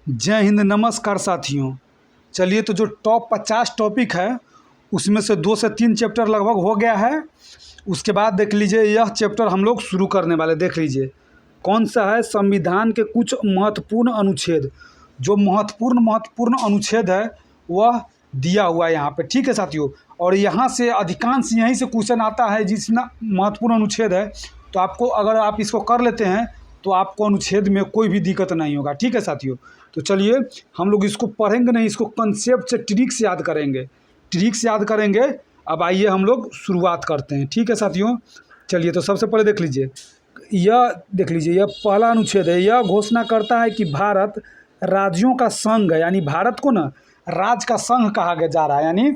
जय हिंद, नमस्कार साथियों। चलिए, तो जो टॉप 50 टॉपिक है उसमें से 2 से 3 चैप्टर लगभग हो गया है। उसके बाद देख लीजिए, यह चैप्टर हम लोग शुरू करने वाले। देख लीजिए कौन सा है, संविधान के कुछ महत्वपूर्ण अनुच्छेद। जो महत्वपूर्ण अनुच्छेद है वह दिया हुआ है यहाँ पे, ठीक है साथियों। और यहाँ से अधिकांश यहीं से क्वेश्चन आता है। जितना महत्वपूर्ण अनुच्छेद है तो आपको, अगर आप इसको कर लेते हैं तो आपको अनुच्छेद में कोई भी दिक्कत नहीं होगा, ठीक है साथियों। तो चलिए, हम लोग इसको पढ़ेंगे नहीं, इसको कंसेप्ट से ट्रिक से याद करेंगे, ट्रिक से याद करेंगे। अब आइए हम लोग शुरुआत करते हैं, ठीक है साथियों। चलिए, तो सबसे पहले देख लीजिए, यह पहला अनुच्छेद है। यह घोषणा करता है कि भारत राज्यों का संघ है, यानी भारत को ना राज्य का संघ कहा गया जा रहा है। यानी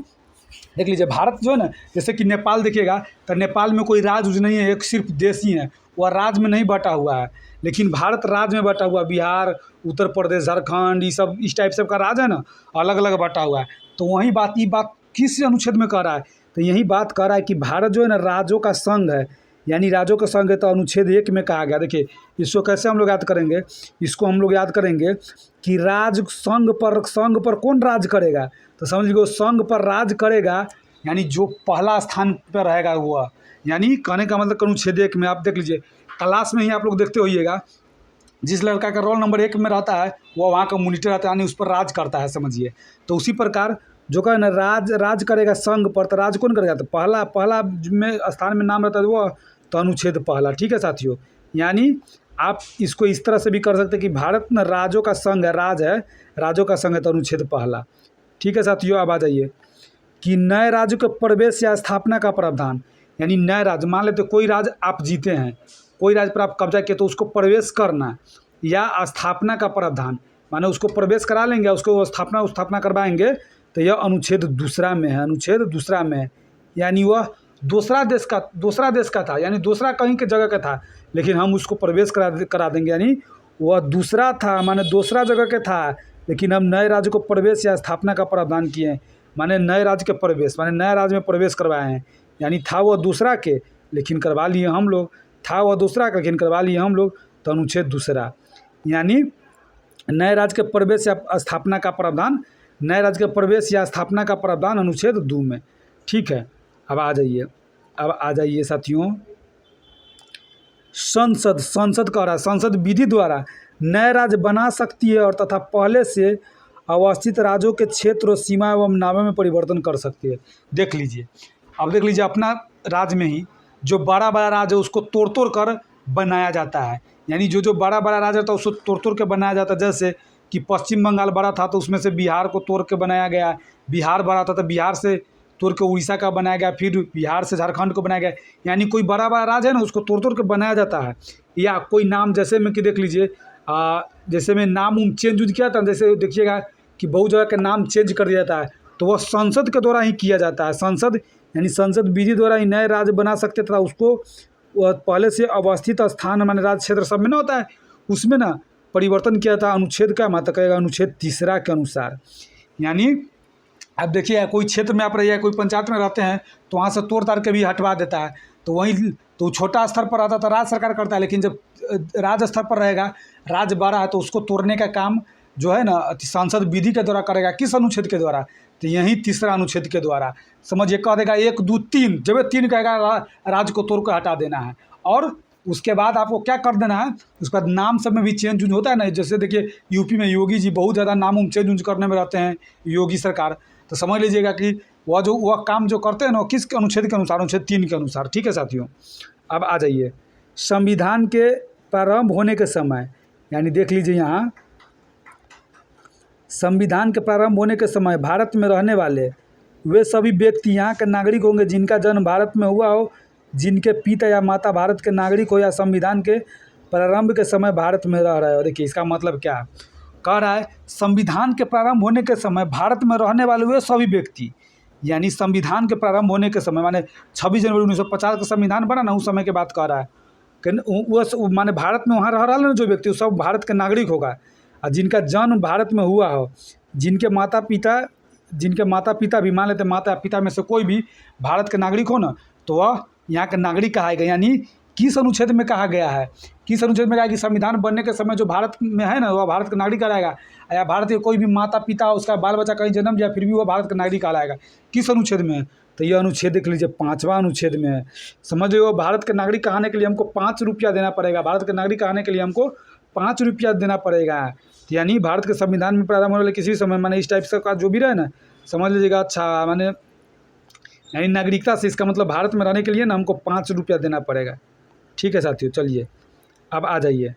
देख लीजिए, भारत जो है ना, जैसे कि नेपाल देखिएगा तो नेपाल में कोई राज्य नहीं है, एक सिर्फ देश ही है, वह राज्य में नहीं बटा हुआ है। लेकिन भारत राज्य में बटा हुआ, बिहार, उत्तर प्रदेश, झारखंड, ये सब इस टाइप से का राज्य है ना, अलग अलग बटा हुआ है। तो वही बात, ये बात किस अनुच्छेद में कह रहा है, तो यही बात कह रहा है कि भारत जो है ना राज्यों का संघ है, यानी राज्यों का संघ है। तो अनुच्छेद 1 में कहा गया। देखिए, इसको कैसे हम लोग याद करेंगे, इसको हम लोग याद करेंगे कि संघ पर कौन राज करेगा, तो समझ लीजिए संघ पर राज करेगा, यानी जो पहला स्थान पर रहेगा वह, यानी कहने का मतलब अनुच्छेद 1 में आप देख लीजिए, क्लास में ही आप लोग देखते होइएगा, जिस लड़का का रोल नंबर 1 में रहता है वो वहाँ का मॉनिटर रहता है, यानी उस पर राज करता है, समझिए। तो उसी प्रकार जो कहे ना राज करेगा संघ पर, तो राज कौन करेगा, तो पहला में स्थान में नाम रहता है वो, तो अनुच्छेद पहला, ठीक है साथियों। यानी आप इसको इस तरह से भी कर सकते हैं कि भारत में राज्यों का संघ है, राज्यों का संघ है, तो अनुच्छेद पहला, ठीक है साथियों। अब आ जाइए कि नए राज्य के प्रवेश या स्थापना का प्रावधान, यानी नए राज्य, मान लेते कोई राज्य आप जीते हैं, कोई राज्य पर आप कब्जा किए, तो उसको प्रवेश करना या स्थापना का प्रावधान, माने उसको प्रवेश करा लेंगे, उसको स्थापना करवाएंगे, तो यह अनुच्छेद दूसरा में है, अनुच्छेद दूसरा में है। यानी वह दूसरा देश का था, यानी दूसरा कहीं के जगह का था, लेकिन हम उसको प्रवेश करा देंगे, यानी वह दूसरा था, माने दूसरा जगह के था, लेकिन हम नए राज्य को प्रवेश या स्थापना का प्रावधान किए, माने नए राज्य के प्रवेश, माने नए राज्य में प्रवेश करवाए हैं। यानी था वह दूसरा के, लेकिन करवा लिए हम लोग, था वह दूसरा का, लेकिन करवा लिए हम लोग, तो अनुच्छेद दूसरा। यानी नए राज्य के प्रवेश या स्थापना का प्रावधान, नए राज्य के प्रवेश या स्थापना का प्रावधान अनुच्छेद 2 में, ठीक है। अब आ जाइए साथियों, संसद कह रहा है, संसद विधि द्वारा नए राज्य बना सकती है और तथा पहले से अवस्थित राज्यों के क्षेत्र और सीमा एवं नामों में परिवर्तन कर सकती है। देख लीजिए, अब देख लीजिए, अपना राज्य में ही जो बड़ा राज्य है उसको तोड़ कर बनाया जाता है। यानी जो बड़ा राज्य था उसको तोड़ के बनाया जाता है। जैसे कि पश्चिम बंगाल बड़ा था तो उसमें से बिहार को तोड़ के बनाया गया, बिहार बड़ा था तो बिहार से तोड़ के उड़ीसा का बनाया गया, फिर बिहार से झारखंड को बनाया गया। यानी कोई बड़ा राज्य है ना, उसको तोड़ के बनाया जाता है। या कोई नाम, जैसे में कि देख लीजिए, जैसे में नाम चेंज किया था, जैसे देखिएगा कि बहुत जगह का नाम चेंज कर दिया जाता है, तो वह संसद के द्वारा ही किया जाता है। संसद यानी संसद विधि द्वारा ही नए राज्य बना सकते थे। उसको वह पहले से अवस्थित स्थान, माने राज्य क्षेत्र सब में ना होता है, उसमें ना परिवर्तन किया था। अनुच्छेद का मतलब कहेगा अनुच्छेद 3 के अनुसार। यानी अब देखिए, कोई क्षेत्र में आप रहिए, कोई पंचायत में रहते हैं, तो वहाँ से तोड़ ताड़ के भी हटवा देता है, तो वहीं तो छोटा स्तर पर रहता तो राज्य सरकार करता है। लेकिन जब राज्य स्तर पर रहेगा, राज्य बड़ा है, तो उसको तोड़ने का काम जो है ना संसद विधि के द्वारा करेगा। किस अनुच्छेद के द्वारा, तो यही 3 अनुच्छेद के द्वारा। समझिए, कह देगा 1 2 3, जब 3 कहेगा राज्य को तोड़ कर हटा देना है। और उसके बाद आपको क्या कर देना है, उसके बाद नाम सब में भी चेंज होता है ना। जैसे देखिए, यूपी में योगी जी बहुत ज़्यादा नाम चेंज करने में रहते हैं, योगी सरकार। तो समझ लीजिएगा कि वह काम जो करते हैं ना, किस अनुच्छेद के अनुसार, अनुच्छेद 3 के अनुसार, ठीक है साथियों। अब आ जाइए, संविधान के प्रारंभ होने के समय, यानी देख लीजिए यहाँ, संविधान के प्रारंभ होने के समय भारत में रहने वाले वे सभी व्यक्ति यहाँ के नागरिक होंगे जिनका जन्म भारत में हुआ हो, जिनके पिता या माता भारत के नागरिक हो या संविधान के प्रारंभ के समय भारत में रह रहे हो। देखिए, इसका मतलब क्या कह रहा है, संविधान के प्रारंभ होने के समय भारत में रहने वाले वे सभी व्यक्ति, यानी संविधान के प्रारंभ होने के समय, माने 26 जनवरी 1950 का संविधान बना ना, उस समय की बात कह रहा है कि वो माने भारत में वहाँ रह रहा है ना जो व्यक्ति, सब भारत के नागरिक होगा। और जिनका जन्म भारत में हुआ हो, जिनके माता पिता भी, मान लेते माता पिता में से कोई भी भारत के नागरिक हो ना, तो वह यहाँ के नागरिक कहाएगा। यानी किस अनुच्छेद में कहा गया है, किस अनुच्छेद में कहा है कि संविधान बनने के समय जो भारत में है ना वह भारत का नागरिक कहलाएगा, या भारत के कोई भी माता पिता उसका बाल बच्चा कहीं जन्म लिया फिर भी वह भारत का नागरिक कहलाएगा, किस अनुच्छेद में है? तो यह अनुच्छेद देख लीजिए 5वां अनुच्छेद में है। समझ लो भारत के नागरिक कहलाने के लिए हमको 5 रुपया देना पड़ेगा, भारत के नागरिक कहलाने के लिए हमको 5 रुपया देना पड़ेगा। यानी भारत के संविधान में प्रारंभ होने वाले किसी भी समय माने इस टाइप से का जो भी रहे ना समझ लीजिएगा। अच्छा माने यानी नागरिकता से इसका मतलब भारत में रहने के लिए ना हमको 5 रुपया देना पड़ेगा। ठीक है साथियों, चलिए अब आ जाइए।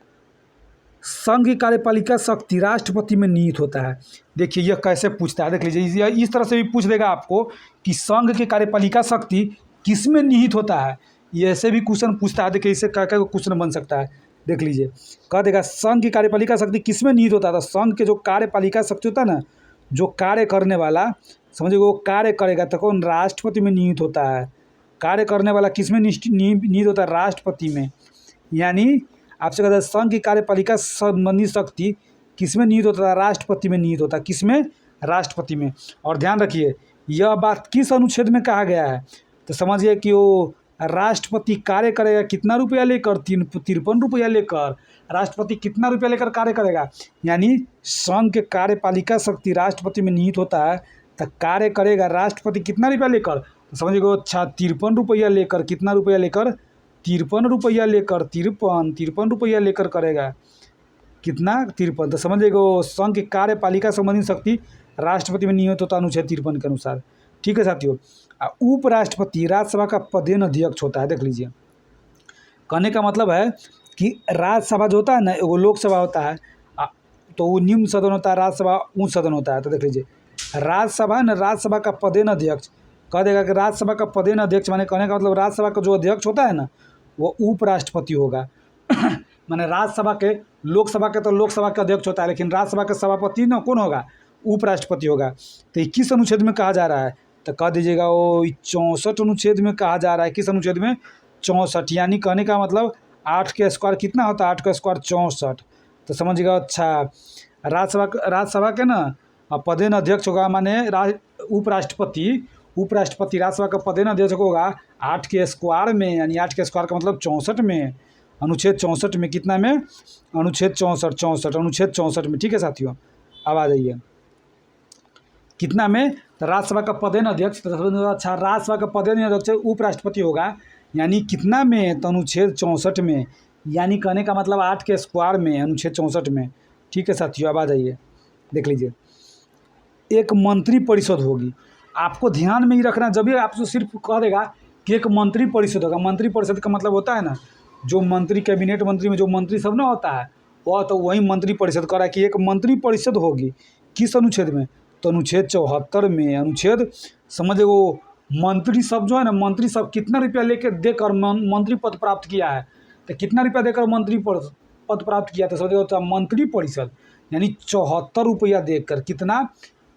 संघ की कार्यपालिका शक्ति राष्ट्रपति में निहित होता है। देखिए यह कैसे पूछता है, देख लीजिए इस तरह से भी पूछ देगा आपको कि संघ की कार्यपालिका शक्ति किस में निहित होता है। ये ऐसे भी क्वेश्चन पूछता है। देखिए इससे क्या क्या क्वेश्चन बन सकता है, देख लीजिए। कह देगा संघ की कार्यपालिका शक्ति किस में निहित होता है। तो संघ के जो कार्यपालिका शक्ति होता है ना, जो कार्य करने वाला, समझिए वो कार्य करेगा तो कौन, राष्ट्रपति में निहित होता है। कार्य करने वाला किस में निहित होता है, राष्ट्रपति में। यानी आपसे कहता है संघ की कार्यपालिका संबंधी शक्ति किस में निहित होता है, राष्ट्रपति में निहित होता है। किस में, राष्ट्रपति में। और ध्यान रखिए यह बात किस अनुच्छेद में कहा गया है, तो समझिए कि वो राष्ट्रपति कार्य करेगा कितना रुपया लेकर, 53 रुपया लेकर। राष्ट्रपति कितना रुपया लेकर कार्य करेगा, यानी संघ के कार्यपालिका शक्ति राष्ट्रपति में निहित होता है तो कार्य करेगा राष्ट्रपति कितना रुपया लेकर, तो समझिएगा अच्छा 53 रुपया लेकर। कितना रुपया लेकर, 53 रुपया लेकर। 53 रुपया लेकर करेगा कितना, 53। तो समझिएगा संघ की कार्यपालिका संबंधी शक्ति राष्ट्रपति में निहित होता है अनुच्छेद 53 के अनुसार। ठीक है साथियों। उपराष्ट्रपति राज्यसभा का पदेन अध्यक्ष होता है। देख लीजिए कहने का मतलब है कि राज्यसभा जो होता है ना वो लोकसभा होता है, तो वो निम्न सदन होता है, राज्यसभा उच्च सदन होता है। तो देख लीजिए राज्यसभा है ना, राज्यसभा का पदेन अध्यक्ष कह देगा कि राज्यसभा का पदेन अध्यक्ष माने कहने का मतलब राज्यसभा का जो अध्यक्ष होता है ना वो उपराष्ट्रपति होगा। माने राज्यसभा के, लोकसभा के तो लोकसभा का अध्यक्ष होता है, लेकिन राज्यसभा का सभापति ना कौन होगा, उपराष्ट्रपति होगा। तो 21 अनुच्छेद में कहा जा रहा है, तो कह दीजिएगा वो 64 अनुच्छेद में कहा जा रहा है। किस अनुच्छेद में, 64। यानी कहने का मतलब 8 के स्क्वायर कितना होता है, 8 का स्क्वायर 64। तो समझिएगा अच्छा राज्यसभा के ना पदेन अध्यक्ष होगा, माने उपराष्ट्रपति राज्यसभा का पदेन अध्यक्ष होगा 8 के स्क्वायर में। यानी 8 के स्क्वायर का मतलब 64 में, अनुच्छेद 64 में। कितना में, अनुच्छेद 64 अनुच्छेद 64 में। ठीक है साथियों, अब आ जाइए कितना में, तो राज्यसभा का पदेन अध्यक्ष। अच्छा राज्यसभा का पदेन अध्यक्ष उपराष्ट्रपति होगा, यानी कितना में, तो अनुच्छेद 64 में। यानी कहने का मतलब 8 के स्क्वायर में, अनुच्छेद 64 में। ठीक है साथियों, अब आ जाइए देख लीजिए। एक मंत्री परिषद होगी, आपको ध्यान में ही रखना। जब भी आपसे सिर्फ कह देगा कि एक मंत्री परिषद होगा, मंत्री परिषद का मतलब होता है ना जो मंत्री, कैबिनेट मंत्री में जो मंत्री सब ना होता है वह, तो वही मंत्री परिषद कह रहा है कि एक मंत्री परिषद होगी। किस अनुच्छेद में, तो अनुच्छेद 74 में। अनुच्छेद समझे वो मंत्री सब जो है ना, मंत्री सब कितना रुपया लेकर देकर मंत्री पद प्राप्त किया है, तो कितना रुपया देकर मंत्री पद प्राप्त किया, तो समझे होता है मंत्री परिषद। यानी 74 रुपया देकर। कितना,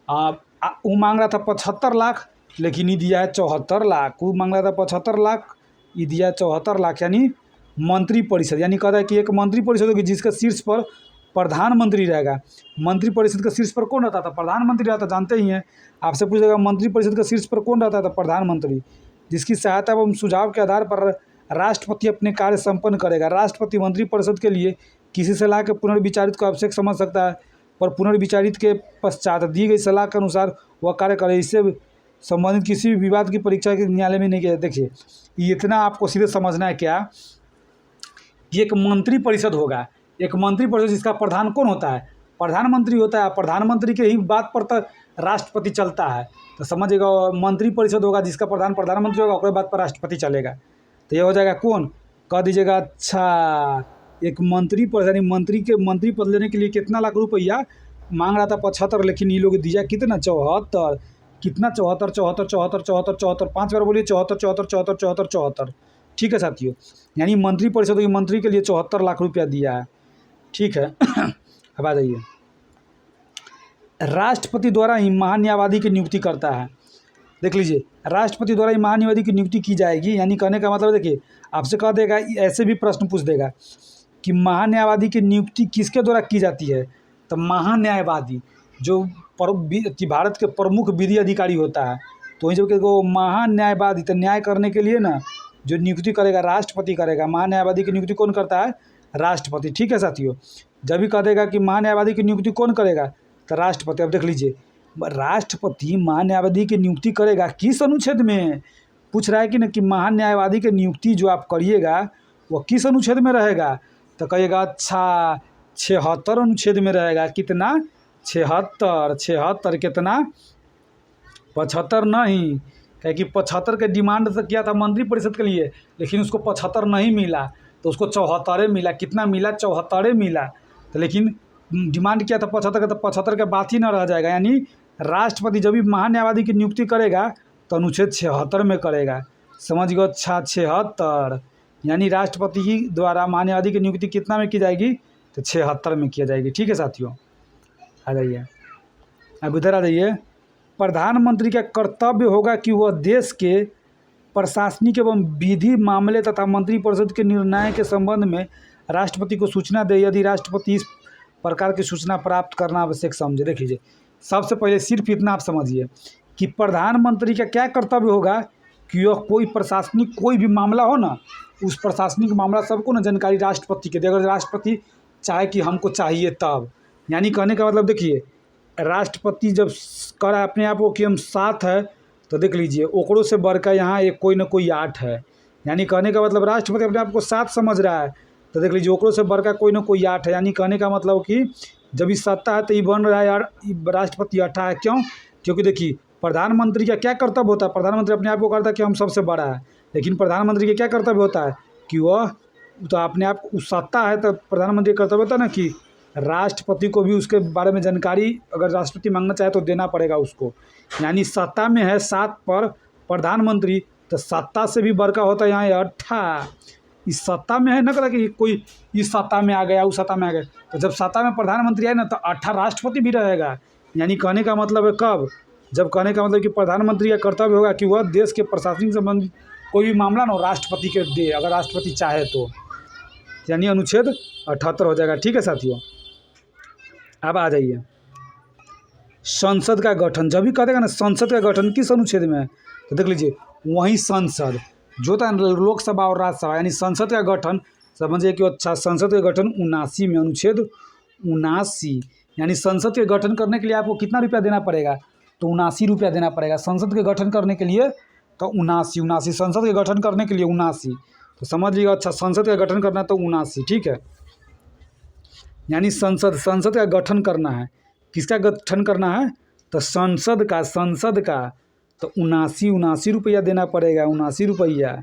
वो मांग रहा था 75 लाख, लेकिन ये दिया है 74 लाख। वो मांग रहा था 75 लाख, ये दिया है 74 लाख। यानी मंत्री परिषद। यानी कहता है कि एक मंत्री परिषद होगी जिसका शीर्ष पर प्रधानमंत्री रहेगा। मंत्री परिषद का शीर्ष पर कौन रहता था, प्रधानमंत्री रहता, जानते ही हैं। आपसे पूछेगा मंत्री परिषद का शीर्ष पर कौन रहता था, प्रधानमंत्री, जिसकी सहायता एवं सुझाव के आधार पर राष्ट्रपति अपने कार्य संपन्न करेगा। राष्ट्रपति मंत्री परिषद के लिए किसी सलाह के पुनर्विचारित को आवश्यक समझ सकता है, पर पुनर्विचारित के पश्चात दी गई सलाह के अनुसार वह कार्य करे। इससे संबंधित किसी भी विवाद की परीक्षा के न्यायालय में नहीं किया। देखिए इतना आपको सीधे समझना है क्या, कि एक मंत्री परिषद होगा, एक मंत्री परिषद जिसका प्रधान कौन होता है, प्रधानमंत्री होता है। प्रधानमंत्री के ही बात पर तो राष्ट्रपति चलता है, तो समझिएगा मंत्री परिषद होगा जिसका प्रधान प्रधानमंत्री होगा, उसके बात पर राष्ट्रपति चलेगा। तो ये हो जाएगा कौन, कह दीजिएगा अच्छा एक मंत्री परिषद। यानी मंत्री पद लेने के लिए कितना लाख रुपया मांग रहा था, 75, लेकिन ये लोग दिया कितना, 74। कितना, 74। 5 बार बोलिए 74। ठीक है साथियों। यानी मंत्री परिषद की मंत्री के लिए 74 लाख रुपया दिया है। ठीक है। अब आ जाइए, राष्ट्रपति द्वारा ही महान्यायवादी की नियुक्ति करता है। देख लीजिए राष्ट्रपति द्वारा ही महान्यायवादी की नियुक्ति की जाएगी। यानी कहने का मतलब देखिए आपसे कह देगा, ऐसे भी प्रश्न पूछ देगा कि महान्यायवादी की नियुक्ति किसके द्वारा की जाती है, तो महान्यायवादी जो भारत के प्रमुख विधि अधिकारी होता है, तो वहीं जब वो महान्यायवादी, तो न्याय करने के लिए ना जो नियुक्ति करेगा राष्ट्रपति करेगा। महान्यायवादी की नियुक्ति कौन करता है? राष्ट्रपति। ठीक है साथियों, जब भी कह देगा कि महान्यायवादी की नियुक्ति कौन करेगा तो राष्ट्रपति। अब देख लीजिए, राष्ट्रपति महान्यायवादी की नियुक्ति करेगा किस अनुच्छेद में? पूछ रहा है कि न कि महान्यायवादी की नियुक्ति जो आप करिएगा वो किस अनुच्छेद में रहेगा? तो कहिएगा अच्छा 76 अनुच्छेद में रहेगा। कितना? 76। 76 कितना? 75 नहीं, क्या कि 75 के डिमांड तो किया था मंत्रिपरिषद के लिए, लेकिन उसको 75 नहीं मिला तो उसको 74 मिला। कितना मिला? 74 मिला। तो लेकिन डिमांड किया था 75 का, तो 75 के बात ही ना रह जाएगा। यानी राष्ट्रपति जब भी महान्यायवादी की नियुक्ति करेगा तो अनुच्छेद 76 में करेगा। समझ गए? अच्छा 76, यानी राष्ट्रपति ही द्वारा महान्यायवादी की नियुक्ति कितना में की जाएगी? तो 76 में किया जाएगी। ठीक है साथियों, आ जाइए, अब इधर आ जाइए। प्रधानमंत्री का कर्तव्य होगा कि वह देश के प्रशासनिक एवं विधि मामले तथा मंत्रिपरिषद के निर्णय के संबंध में राष्ट्रपति को सूचना दे। यदि राष्ट्रपति इस प्रकार की सूचना प्राप्त करना आवश्यक समझे। देख लीजिए, सबसे पहले सिर्फ इतना आप समझिए कि प्रधानमंत्री का क्या कर्तव्य होगा कि वह कोई प्रशासनिक कोई भी मामला हो ना, उस प्रशासनिक मामला सबको ना जानकारी राष्ट्रपति के दे। अगर राष्ट्रपति चाहे कि हमको चाहिए तब, यानी कहने का मतलब देखिए, राष्ट्रपति जब कर अपने आप को कि हम 7 है तो देख लीजिए ओकरों से बढ़कर यहाँ एक कोई ना कोई 8 है। यानी कहने का मतलब राष्ट्रपति अपने आप को 7 समझ रहा है तो देख लीजिए ओकरों से बढ़कर कोई ना कोई 8 है। यानी कहने का मतलब कि जब ये 7 है तो ये बन रहा है यार राष्ट्रपति 8 है। क्यों? क्योंकि देखिए प्रधानमंत्री का क्या कर्तव्य होता है? प्रधानमंत्री अपने आप को करता है कि हम सबसे बड़ा है, लेकिन प्रधानमंत्री का क्या कर्तव्य होता है कि वह तो अपने आप को सत्ता है, तो प्रधानमंत्री का कर्तव्य होता है ना कि राष्ट्रपति को भी उसके बारे में जानकारी अगर राष्ट्रपति मांगना चाहे तो देना पड़ेगा उसको। यानी सत्ता में है 7 पर प्रधानमंत्री, तो सत्ता से भी बड़का होता है यहाँ 8। इस सत्ता में है ना करा कि कोई इस सत्ता में आ गया उस सत्ता में आ गया, तो जब सत्ता में प्रधानमंत्री आए ना तो 8 राष्ट्रपति भी रहेगा। यानी कहने का मतलब है कब? जब कहने का मतलब कि प्रधानमंत्री का कर्तव्य होगा कि वह देश के प्रशासनिक संबंधी कोई भी मामला ना राष्ट्रपति के दे, अगर राष्ट्रपति चाहे तो। यानी अनुच्छेद 78 हो जाएगा। ठीक है साथियों, अब आ जाइए संसद का गठन। जब भी कहेगा ना संसद का गठन किस अनुच्छेद में है तो देख लीजिए वही संसद जो होता है लोकसभा और राज्यसभा, यानी संसद का गठन समझिए कि अच्छा संसद का गठन 79 में, अनुच्छेद 79। यानी संसद के गठन करने के लिए आपको कितना रुपया देना पड़ेगा? तो 79 रुपया देना पड़ेगा संसद के गठन करने के लिए। तो 79 संसद के गठन करने के लिए 79, तो समझ लीजिएगा अच्छा संसद का गठन करना तो 79। ठीक है, यानी संसद का गठन करना है। किसका गठन करना है? तो संसद का तो 79 रुपया देना पड़ेगा, 79 रुपया।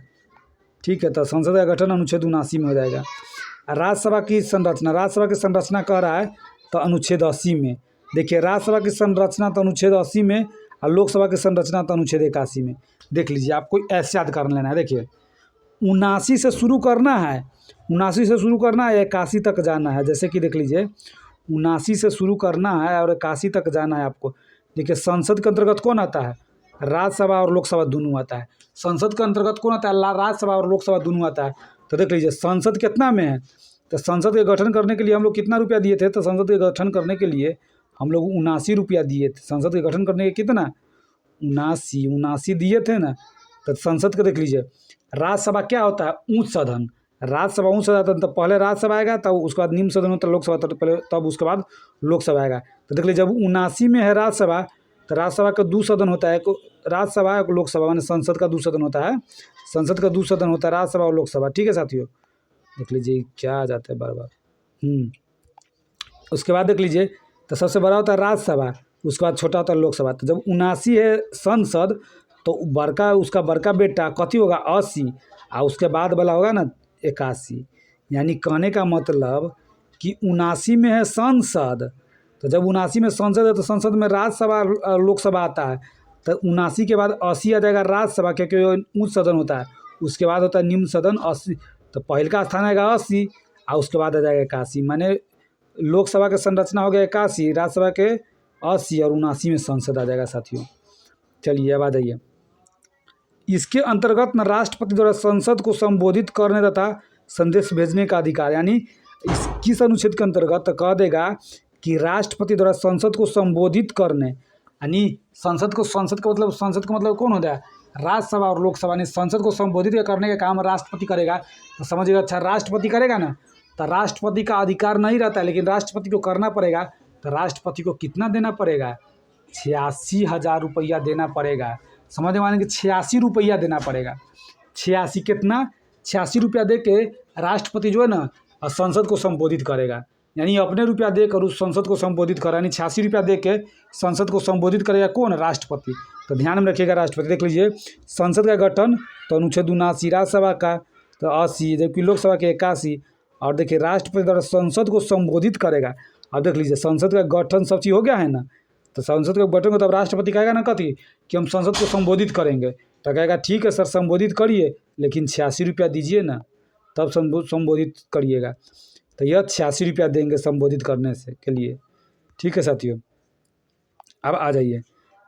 ठीक है, तो संसद का गठन अनुच्छेद 79 में हो जाएगा। राज्यसभा की संरचना कह रहा है तो अनुच्छेद 80 में। देखिए राज्यसभा की संरचना तो अनुच्छेद 80 में और लोकसभा की संरचना तो अनुच्छेद 81 में। देख लीजिए आपको ऐसे याद कर लेना है। देखिए 79 से शुरू करना है, 79 से शुरू करना है, 81 तक जाना है। जैसे कि देख लीजिए 79 से शुरू करना है और 81 तक जाना है आपको। देखिए संसद के अंतर्गत कौन आता है? राज्यसभा और लोकसभा दोनों आता है। संसद के अंतर्गत कौन आता है? राज्यसभा और लोकसभा दोनों आता है। तो देख लीजिए संसद कितना में है? तो संसद के गठन करने के लिए हम लोग कितना रुपया दिए थे? तो संसद के गठन करने के लिए हम लोग 79 रुपया दिए थे। संसद के गठन करने के कितना? 79 दिए थे ना। तो संसद का देख लीजिए राज्यसभा क्या होता है? उच्च सदन। राज्यसभा उच्च सदन, तो पहले राज्यसभा आएगा तब उसके बाद निम्न सदन होता है लोकसभा, तो पहले तब उसके बाद लोकसभा आएगा। तो देख लीजिए जब 79 में है राज्यसभा तो राज्यसभा का 2 सदन होता है, राज्यसभा और लोकसभा, माने संसद का 2 सदन होता है। संसद का 2 सदन होता है राज्यसभा और लोकसभा। ठीक है साथियों, देख लीजिए क्या आ जाता है बार बार। उसके बाद देख लीजिए तो सबसे बड़ा होता है राज्यसभा, उसके बाद छोटा होता है लोकसभा। तो जब 79 है संसद तो बड़का उसका बड़का बेटा कथी होगा? 80, और उसके बाद वाला होगा ना 81। यानी कहने का मतलब कि 79 में है संसद, तो जब 79 में संसद है तो संसद में राज्यसभा और लोकसभा आता है। तो 79 के बाद 80 आ जाएगा राज्यसभा, क्योंकि उच्च सदन होता है। उसके बाद होता है निम्न सदन 80, तो पहले का स्थान आएगा 80 और उसके बाद आ जाएगा 81। माने लोकसभा के संरचना हो गया 81, राज्यसभा के 80 और 79 में संसद आ जाएगा साथियों। चलिए अब आ जाइए, इसके अंतर्गत न राष्ट्रपति द्वारा संसद को संबोधित करने तथा संदेश भेजने का अधिकार। यानी इस किस अनुच्छेद के अंतर्गत कह देगा कि राष्ट्रपति द्वारा संसद को संबोधित करने, यानी संसद का मतलब कौन होता है? राज्यसभा और लोकसभा ने संसद को संबोधित करने का काम राष्ट्रपति करेगा। तो समझिएगा, अच्छा राष्ट्रपति करेगा ना, तो राष्ट्रपति का अधिकार नहीं रहता है, लेकिन राष्ट्रपति को करना पड़ेगा। तो राष्ट्रपति को कितना देना पड़ेगा? 86,000 रुपया देना पड़ेगा। समझ में आने कि 86 रुपया देना पड़ेगा। 86 कितना? 86 रुपया दे के राष्ट्रपति जो है ना संसद को संबोधित करेगा। यानी अपने रुपया देकर उस संसद को संबोधित करा, यानी 86 रुपया दे के संसद को संबोधित करेगा कौन? राष्ट्रपति। तो ध्यान में रखिएगा, राष्ट्रपति। देख लीजिए, संसद का गठन तो अनुच्छेद 79, राज्यसभा का तो 80, जबकि लोकसभा के 81। और देखिए राष्ट्रपति द्वारा संसद को संबोधित करेगा। अब देख लीजिए, संसद का गठन सब चीज़ हो गया है ना, तो संसद का गठन को तब राष्ट्रपति कहेगा ना कथी कि हम संसद को संबोधित करेंगे, तो कहेगा ठीक है सर संबोधित करिए, लेकिन 86 रुपया दीजिए ना, तब संबोधित करिएगा। तो यह 86 रुपया देंगे संबोधित करने से के लिए। ठीक है साथियों, अब आ जाइए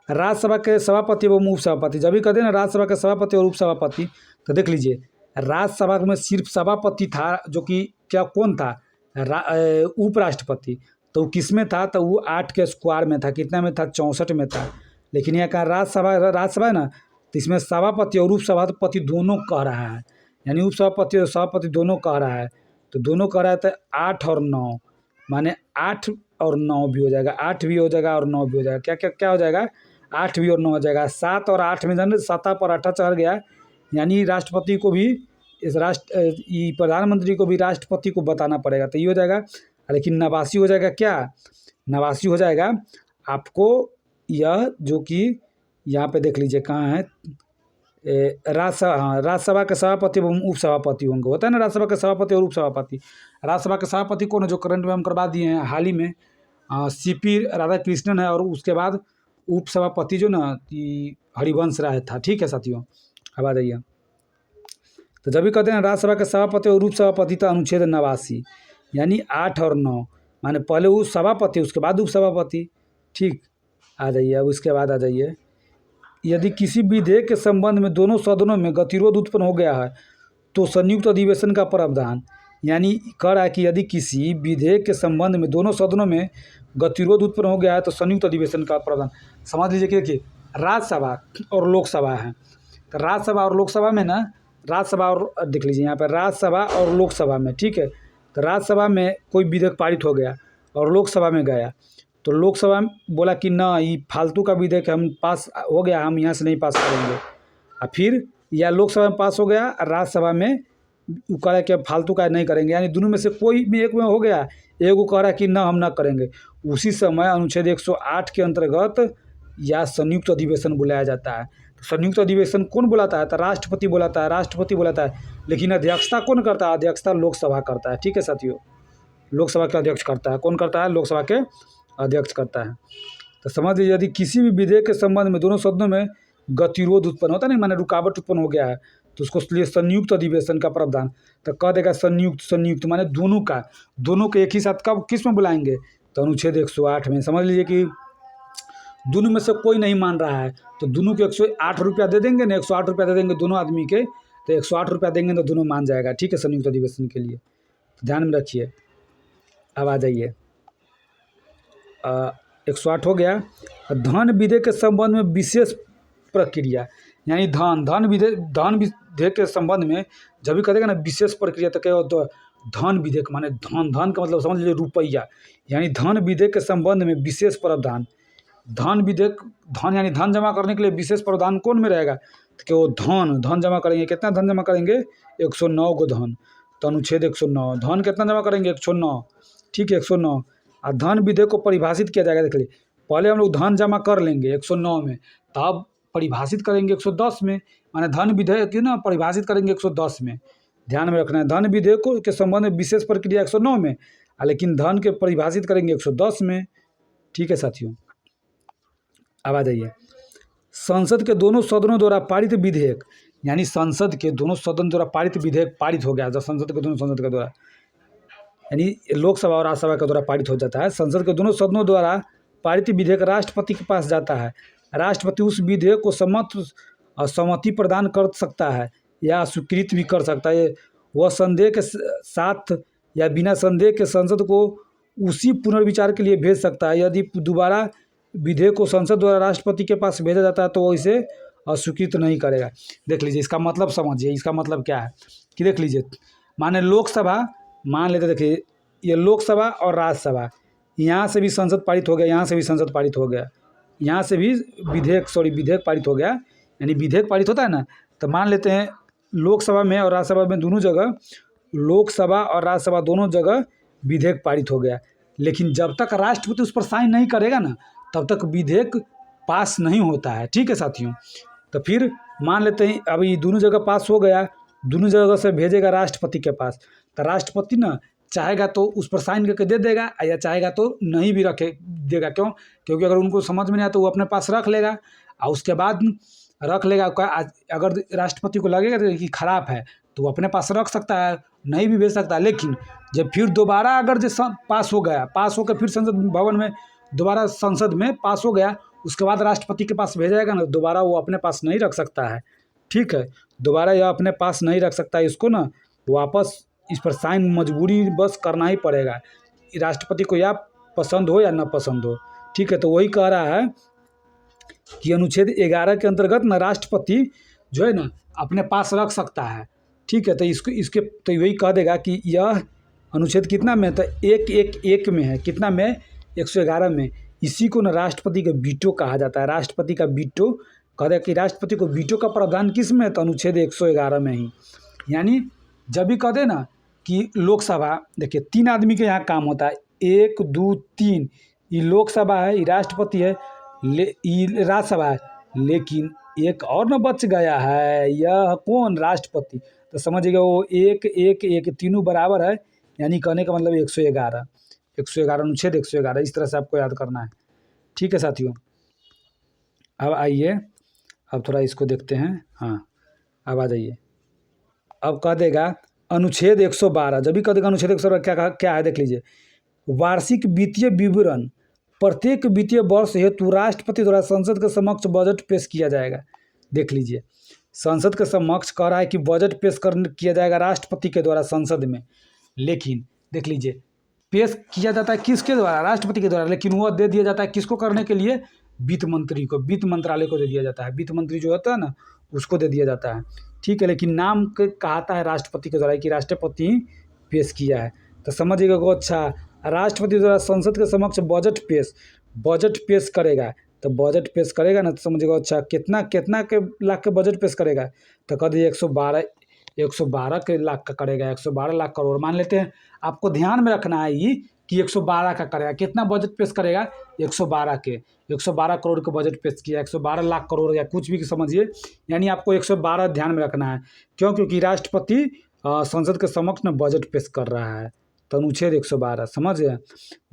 राज्यसभा के सभापति एवं उपसभापति। जब भी कहते हैं ना राज्यसभा के सभापति और उपसभापति, तो देख लीजिए राज्यसभा में सिर्फ सभापति था, जो कि क्या कौन था? उपराष्ट्रपति। तो वो किस में था? तो वो 8 के स्क्वायर में था। कितना में था? 64 में था। लेकिन यहाँ का राज्यसभा है ना, तो इसमें सभापति और उपसभापति दोनों कह रहा है, यानी उपसभापति और सभापति दोनों कह रहा है। तो दोनों कह रहा है तो 8 और 9, माने 8 और 9 भी हो जाएगा, 8 भी हो जाएगा और 9 भी हो जाएगा। क्या क्या क्या हो जाएगा? 8 भी और 9 हो जाएगा। 7 और 8 में जाने 7 पर 8 चढ़ गया, यानी राष्ट्रपति को भी प्रधानमंत्री को भी राष्ट्रपति को बताना पड़ेगा। तो ये हो जाएगा, लेकिन 89 हो जाएगा। क्या 89 हो जाएगा आपको? यह जो कि यहाँ पे देख लीजिए कहाँ है, राज्यसभा। हाँ, राज्यसभा के सभापति एवं उपसभापति होंगे। होता है ना राज्यसभा के सभापति और उपसभापति। राज्यसभा के सभापति कौन है? जो करंट में हम करवा दिए हैं हाल ही में, CP राधाकृष्णन है। और उसके बाद उपसभापति जो ना हरिवंश राय था। ठीक है साथियों, अब आ जाइए। तो जब भी कहते हैं राज्यसभा के सभापति और उपसभापति, तो अनुच्छेद 89, यानी 8 और 9, माने पहले वो सभापति उसके बाद उपसभापति। ठीक, आ जाइए अब उसके बाद आ जाइए। यदि किसी विधेयक के संबंध में दोनों सदनों में गतिरोध उत्पन्न हो गया है, तो संयुक्त अधिवेशन का प्रावधान, यानी कह रहा है कि यदि किसी विधेयक के संबंध में दोनों सदनों में गतिरोध उत्पन्न हो गया है, तो संयुक्त अधिवेशन का प्रावधान। समझ लीजिए कि देखिए राज्यसभा और लोकसभा है, तो राज्यसभा और लोकसभा में ना, राज्यसभा और देख लीजिए यहाँ पर राज्यसभा और लोकसभा में, ठीक है, तो राज्यसभा में कोई विधेयक पारित हो गया और लोकसभा में गया, तो लोकसभा बोला कि ना ये फालतू का विधेयक हम पास हो गया, हम यहाँ से नहीं पास करेंगे। और फिर या लोकसभा में पास हो गया, राज्यसभा में कह रहा है कि फालतू का नहीं करेंगे, यानी दोनों में से कोई भी एक में हो गया, एगो कह रहा है कि ना हम ना करेंगे। उसी समय अनुच्छेद 108 के अंतर्गत या संयुक्त अधिवेशन बुलाया जाता है। तो संयुक्त अधिवेशन कौन बुलाता है? तो राष्ट्रपति बुलाता है, राष्ट्रपति बुलाता है। लेकिन अध्यक्षता कौन करता है? अध्यक्षता लोकसभा करता है। ठीक है साथियों, लोकसभा के अध्यक्ष करता है। कौन करता है? लोकसभा के अध्यक्ष करता है। तो समझ लीजिए यदि किसी भी विधेयक के संबंध में दोनों सदनों में गतिरोध उत्पन्न होता नहीं, माने रुकावट उत्पन्न हो गया है, तो उसको लिए संयुक्त अधिवेशन का प्रावधान। तो कह देगा संयुक्त माने दोनों के एक ही साथ कब किस में बुलाएंगे? तो अनुच्छेद 108 में। समझ लीजिए कि दोनों में से कोई नहीं मान रहा है, तो दोनों के 108 रुपया दे देंगे ना, 108 रुपया दे देंगे दोनों आदमी के, तो 108 रुपया देंगे तो दोनों मान जाएगा। ठीक है, संयुक्त अधिवेशन के लिए तो ध्यान में रखिए। अब आ जाइए 108 हो गया। धन विधेयक के संबंध में विशेष प्रक्रिया, यानी धन विधेयक के संबंध में जब भी कहेगा ना विशेष प्रक्रिया, तो क्या होता है? धन विधेयक माने धन का मतलब समझ लीजिए रुपया, यानी धन विधेयक के संबंध में विशेष प्रावधान। धन यानी धन जमा करने के लिए विशेष प्रावधान कौन में रहेगा? तो कि वो धन जमा करेंगे। कितना धन जमा करेंगे? 109 को धन। तो अनुच्छेद 109 धन कितना जमा करेंगे? 109। ठीक है, 109। और धन विधेयक को परिभाषित किया जाएगा। देख लीजिए, पहले हम लोग धन जमा कर लेंगे 109 में, तब परिभाषित करेंगे 110 में, माने धन विधेयक ना परिभाषित करेंगे 110 में। ध्यान में रखना है, धन विधेयक के संबंध में विशेष प्रक्रिया 109 में, लेकिन धन के परिभाषित करेंगे 110 में। ठीक है साथियों, अब आ जाइए संसद के दोनों सदनों द्वारा पारित विधेयक, यानी संसद के दोनों सदन द्वारा पारित विधेयक पारित हो गया। जब संसद के द्वारा यानी लोकसभा और राज्यसभा के द्वारा पारित हो जाता है, संसद के दोनों सदनों द्वारा पारित विधेयक राष्ट्रपति के पास जाता है। राष्ट्रपति उस विधेयक को सहमति प्रदान कर सकता है या स्वीकृत भी कर सकता है। वह संदेह के साथ या बिना संदेह के संसद को उसी पुनर्विचार के लिए भेज सकता है। यदि दोबारा विधेयक को संसद द्वारा राष्ट्रपति के पास भेजा जाता है, तो वो इसे अस्वीकृत नहीं करेगा। देख लीजिए इसका मतलब समझिए, इसका मतलब क्या है कि देख लीजिए, माने लोकसभा, मान लेते देखिए ये लोकसभा और राज्यसभा, यहाँ से भी संसद पारित हो गया, यहाँ से भी संसद पारित हो गया, यहाँ से भी विधेयक पारित हो गया, यानी विधेयक पारित होता है ना। तो मान लेते हैं लोकसभा में और राज्यसभा में दोनों जगह, लोकसभा और राज्यसभा दोनों जगह विधेयक पारित हो गया, लेकिन जब तक राष्ट्रपति उस पर साइन नहीं करेगा ना तब तक विधेयक पास नहीं होता है। ठीक है साथियों, तो फिर मान लेते हैं अब ये दोनों जगह पास हो गया, दोनों जगह से भेजेगा राष्ट्रपति के पास, तो राष्ट्रपति ना चाहेगा तो उस पर साइन करके दे देगा, या चाहेगा तो नहीं भी रखे देगा। क्यों? क्योंकि अगर उनको समझ में नहीं आया तो वो अपने पास रख लेगा, और उसके बाद रख लेगा। अगर राष्ट्रपति को लगेगा कि खराब है तो वो अपने पास रख सकता है, नहीं भी भेज सकता है। लेकिन जब फिर दोबारा अगर जो पास हो गया, पास होकर फिर संसद भवन में दोबारा संसद में पास हो गया, उसके बाद राष्ट्रपति के पास भेजा जाएगा ना, दोबारा वो अपने पास नहीं रख सकता है। ठीक है, दोबारा यह अपने पास नहीं रख सकता है, इसको ना वापस इस पर साइन मजबूरी बस करना ही पड़ेगा, राष्ट्रपति को या पसंद हो या ना पसंद हो। ठीक है, तो वही कह रहा है कि अनुच्छेद 11 के अंतर्गत ना राष्ट्रपति जो है ना अपने पास रख सकता है। ठीक है, तो इसके तो वही कह देगा कि यह अनुच्छेद कितना में, तो 111 में है, कितना में, 111 में। इसी को ना राष्ट्रपति का वीटो कहा जाता है। राष्ट्रपति का वीटो कह देगा कि राष्ट्रपति को वीटो का प्रावधान किस में है, तो अनुच्छेद 111 में ही। यानी जब भी कह दे ना कि लोकसभा, देखिए 3 आदमी के यहाँ काम होता है, 1 2 3, ये लोकसभा है, ये राष्ट्रपति है, ये राज्यसभा है, लेकिन एक और न बच गया है, यह कौन, राष्ट्रपति। तो समझिएगा वो 1 1 1 तीनों बराबर है, यानी कहने का मतलब 111 अनुच्छेद 111, इस तरह से आपको याद करना है। ठीक है साथियों, अब आइए, अब थोड़ा इसको देखते हैं। हाँ, अब आ जाइए, अब कह देगा अनुच्छेद 112, जब भी कह देगा अनुच्छेद 112 क्या है, देख लीजिए। वार्षिक वित्तीय विवरण प्रत्येक वित्तीय वर्ष हेतु राष्ट्रपति द्वारा संसद के समक्ष बजट पेश किया जाएगा। देख लीजिए, संसद के समक्ष कह रहा है कि बजट पेश किया जाएगा राष्ट्रपति के द्वारा संसद में, लेकिन देख लीजिए पेश किया जाता है किसके द्वारा, राष्ट्रपति के द्वारा, लेकिन वह दे दिया जाता है किसको करने के लिए, वित्त मंत्री को, वित्त मंत्रालय को दे दिया जाता है। वित्त मंत्री जो होता है ना उसको दे दिया जाता है। ठीक है, लेकिन नाम कहता है राष्ट्रपति के द्वारा कि राष्ट्रपति ही पेश किया है। तो समझिएगा को, अच्छा राष्ट्रपति द्वारा संसद के समक्ष बजट पेश करेगा, तो बजट पेश करेगा ना, तो समझिएगा अच्छा कितना के लाख के बजट पेश करेगा, तो कह दीजिए 112 के लाख का करेगा, 112 लाख करोड़ मान लेते हैं। आपको ध्यान में रखना है ये कि 112 का करेगा, कितना बजट पेश करेगा, 112 करोड़ का बजट पेश किया, 112 लाख करोड़ या कुछ भी समझिए, यानी आपको 112 ध्यान में रखना है। क्यों? क्योंकि राष्ट्रपति संसद के समक्ष में बजट पेश कर रहा है, तो अनुच्छेद 112 समझिए।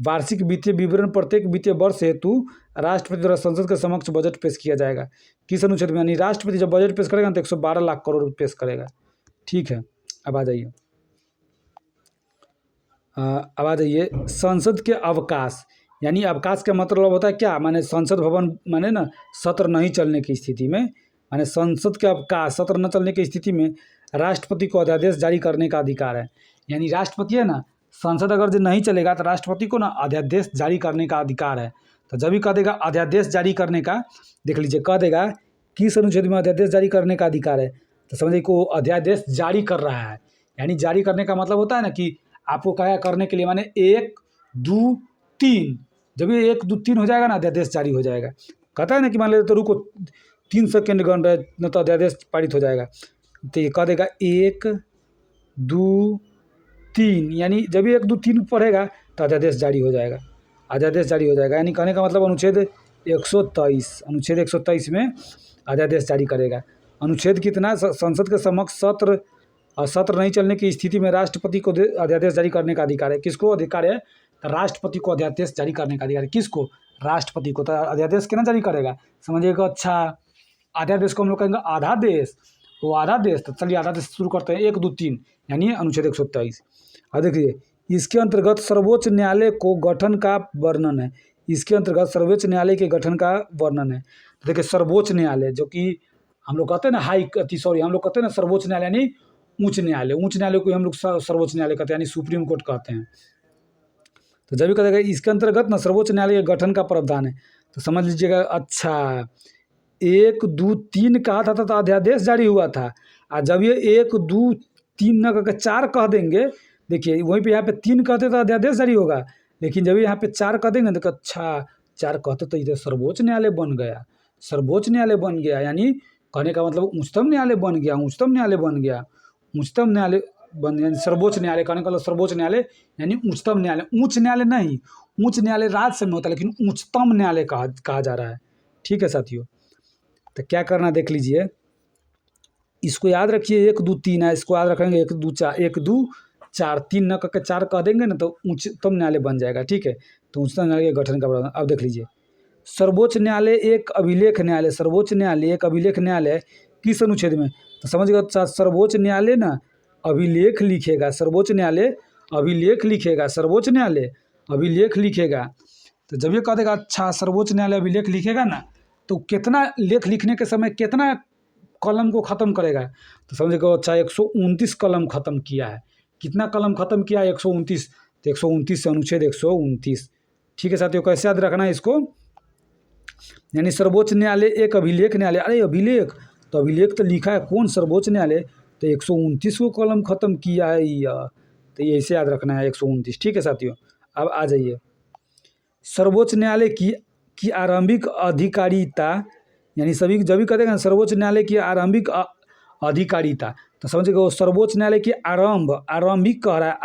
वार्षिक वित्तीय विवरण प्रत्येक वित्तीय वर्ष हेतु राष्ट्रपति द्वारा संसद के समक्ष बजट पेश किया जाएगा, किस अनुच्छेद में, यानी राष्ट्रपति जब बजट पेश करेगा तो 112 लाख करोड़ पेश करेगा। ठीक है, अब आ जाइए, संसद के अवकाश, यानी अवकाश का मतलब होता है क्या, माने संसद भवन, माने ना सत्र नहीं चलने की स्थिति में, माने संसद के अवकाश, सत्र न चलने की स्थिति में राष्ट्रपति को अध्यादेश जारी करने का अधिकार है। यानी राष्ट्रपति है ना, संसद अगर जो नहीं चलेगा तो राष्ट्रपति को ना अध्यादेश जारी करने का अधिकार है। तो जब भी कह देगा अध्यादेश जारी करने का, देख लीजिए कह देगा किस अनुच्छेद में अध्यादेश जारी करने का अधिकार है, तो समझिए को अध्यादेश जारी कर रहा है। यानी जारी करने का मतलब होता है ना कि आपको क्या करने के लिए, माने 1 2 3, जब ये 1 2 3 हो जाएगा ना अध्यादेश जारी हो जाएगा। कहता है ना कि मान लेते तो रुको 3 सेकेंड गण रहे न तो अध्यादेश पारित हो जाएगा, तो ये कह देगा 1 2 3, यानी जब भी 1 2 3 पढ़ेगा तो अध्यादेश जारी हो जाएगा, अध्यादेश जारी हो जाएगा। यानी कहने का मतलब अनुच्छेद 123 में अध्यादेश जारी करेगा। अनुच्छेद कितना, संसद के समक्ष सत्र नहीं चलने की स्थिति में राष्ट्रपति को अध्यादेश जारी करने का अधिकार है। किसको अधिकार है, तो राष्ट्रपति को अध्यादेश जारी करने का अधिकार है। किसको, राष्ट्रपति को। तो अध्यादेश कितना जारी करेगा, समझिएगा। अच्छा, अध्यादेश को हम लोग कहेंगे आधादेश, वो आधादेश। तो चलिए आधादेश शुरू करते हैं, 1 2 3, यानी अनुच्छेद 123। अब देखिए इसके अंतर्गत सर्वोच्च न्यायालय को गठन का वर्णन है, इसके अंतर्गत सर्वोच्च न्यायालय के गठन का वर्णन है। तो देखिए सर्वोच्च न्यायालय, जो कि हम लोग कहते हैं ना हम लोग कहते हैं ना सर्वोच्च न्यायालय यानी उच्च न्यायालय को हम लोग सर्वोच्च न्यायालय कहते हैं, यानी सुप्रीम कोर्ट कहते हैं। तो जब भी कहेगा इसके अंतर्गत ना सर्वोच्च न्यायालय के गठन का प्रावधान है, तो समझ लीजिएगा अच्छा 1 2 3 कहा था तो अध्यादेश जारी हुआ था। और जब ये 1 2 3 न करके 4 कह देंगे, देखिए वहीं पे यहाँ पे 3 कहते तो अध्यादेश जारी होगा, लेकिन जब यहाँ पे 4 कह देंगे तो अच्छा 4 कहते तो इधर सर्वोच्च न्यायालय बन गया, सर्वोच्च न्यायालय बन गया, यानी कहने का मतलब उच्चतम न्यायालय बन गया, उच्चतम न्यायालय बन गया, उच्चतम न्यायालय बन गया, सर्वोच्च न्यायालय कहने का मतलब सर्वोच्च न्यायालय यानी उच्चतम न्यायालय। उच्च न्यायालय नहीं, उच्च न्यायालय राज्य सब में होता है, लेकिन उच्चतम न्यायालय कहा जा रहा है। ठीक है साथियों, तो क्या करना देख लीजिए, इसको याद रखिए 1 2 3 है, इसको याद रखेंगे 1 2 4 1 2 4 3 न करके 4 कह देंगे ना तो उच्चतम न्यायालय बन जाएगा। ठीक है, तो उच्चतम न्यायालय के गठन का प्रावधान अब देख लीजिए। सर्वोच्च न्यायालय एक अभिलेख न्यायालय, सर्वोच्च न्यायालय एक अभिलेख न्यायालय किस अनुच्छेद में, तो समझिएगा सर्वोच्च न्यायालय ना अभिलेख लिखेगा, सर्वोच्च न्यायालय अभिलेख लिखेगा, सर्वोच्च न्यायालय अभिलेख लिखेगा। तो जब ये कह देगा अच्छा सर्वोच्च न्यायालय अभिलेख लिखेगा ना, तो कितना लेख लिखने के समय कितना कलम को ख़त्म करेगा, तो समझिएगा अच्छा 129 कलम ख़त्म किया है। कितना कलम ख़त्म किया है? 129। तो 129 से अनुच्छेद 129। ठीक है साथियों, कैसे याद रखना है इसको, यानी सर्वोच्च न्यायालय एक अभिलेख न्यायालय, अरे अभिलेख तो अभिलेख तो लिखा है कौन, सर्वोच्च न्यायालय, तो 129 को कलम ख़त्म किया है यह, तो ये ऐसे याद रखना है 129। ठीक है साथियों, अब आ जाइए सर्वोच्च न्यायालय की आरंभिक अधिकारिता, यानी सभी जब भी कहेगा सर्वोच्च न्यायालय की आरंभिक अधिकारिता, तो समझिएगा वो सर्वोच्च न्यायालय की आरंभिक कह रहा है।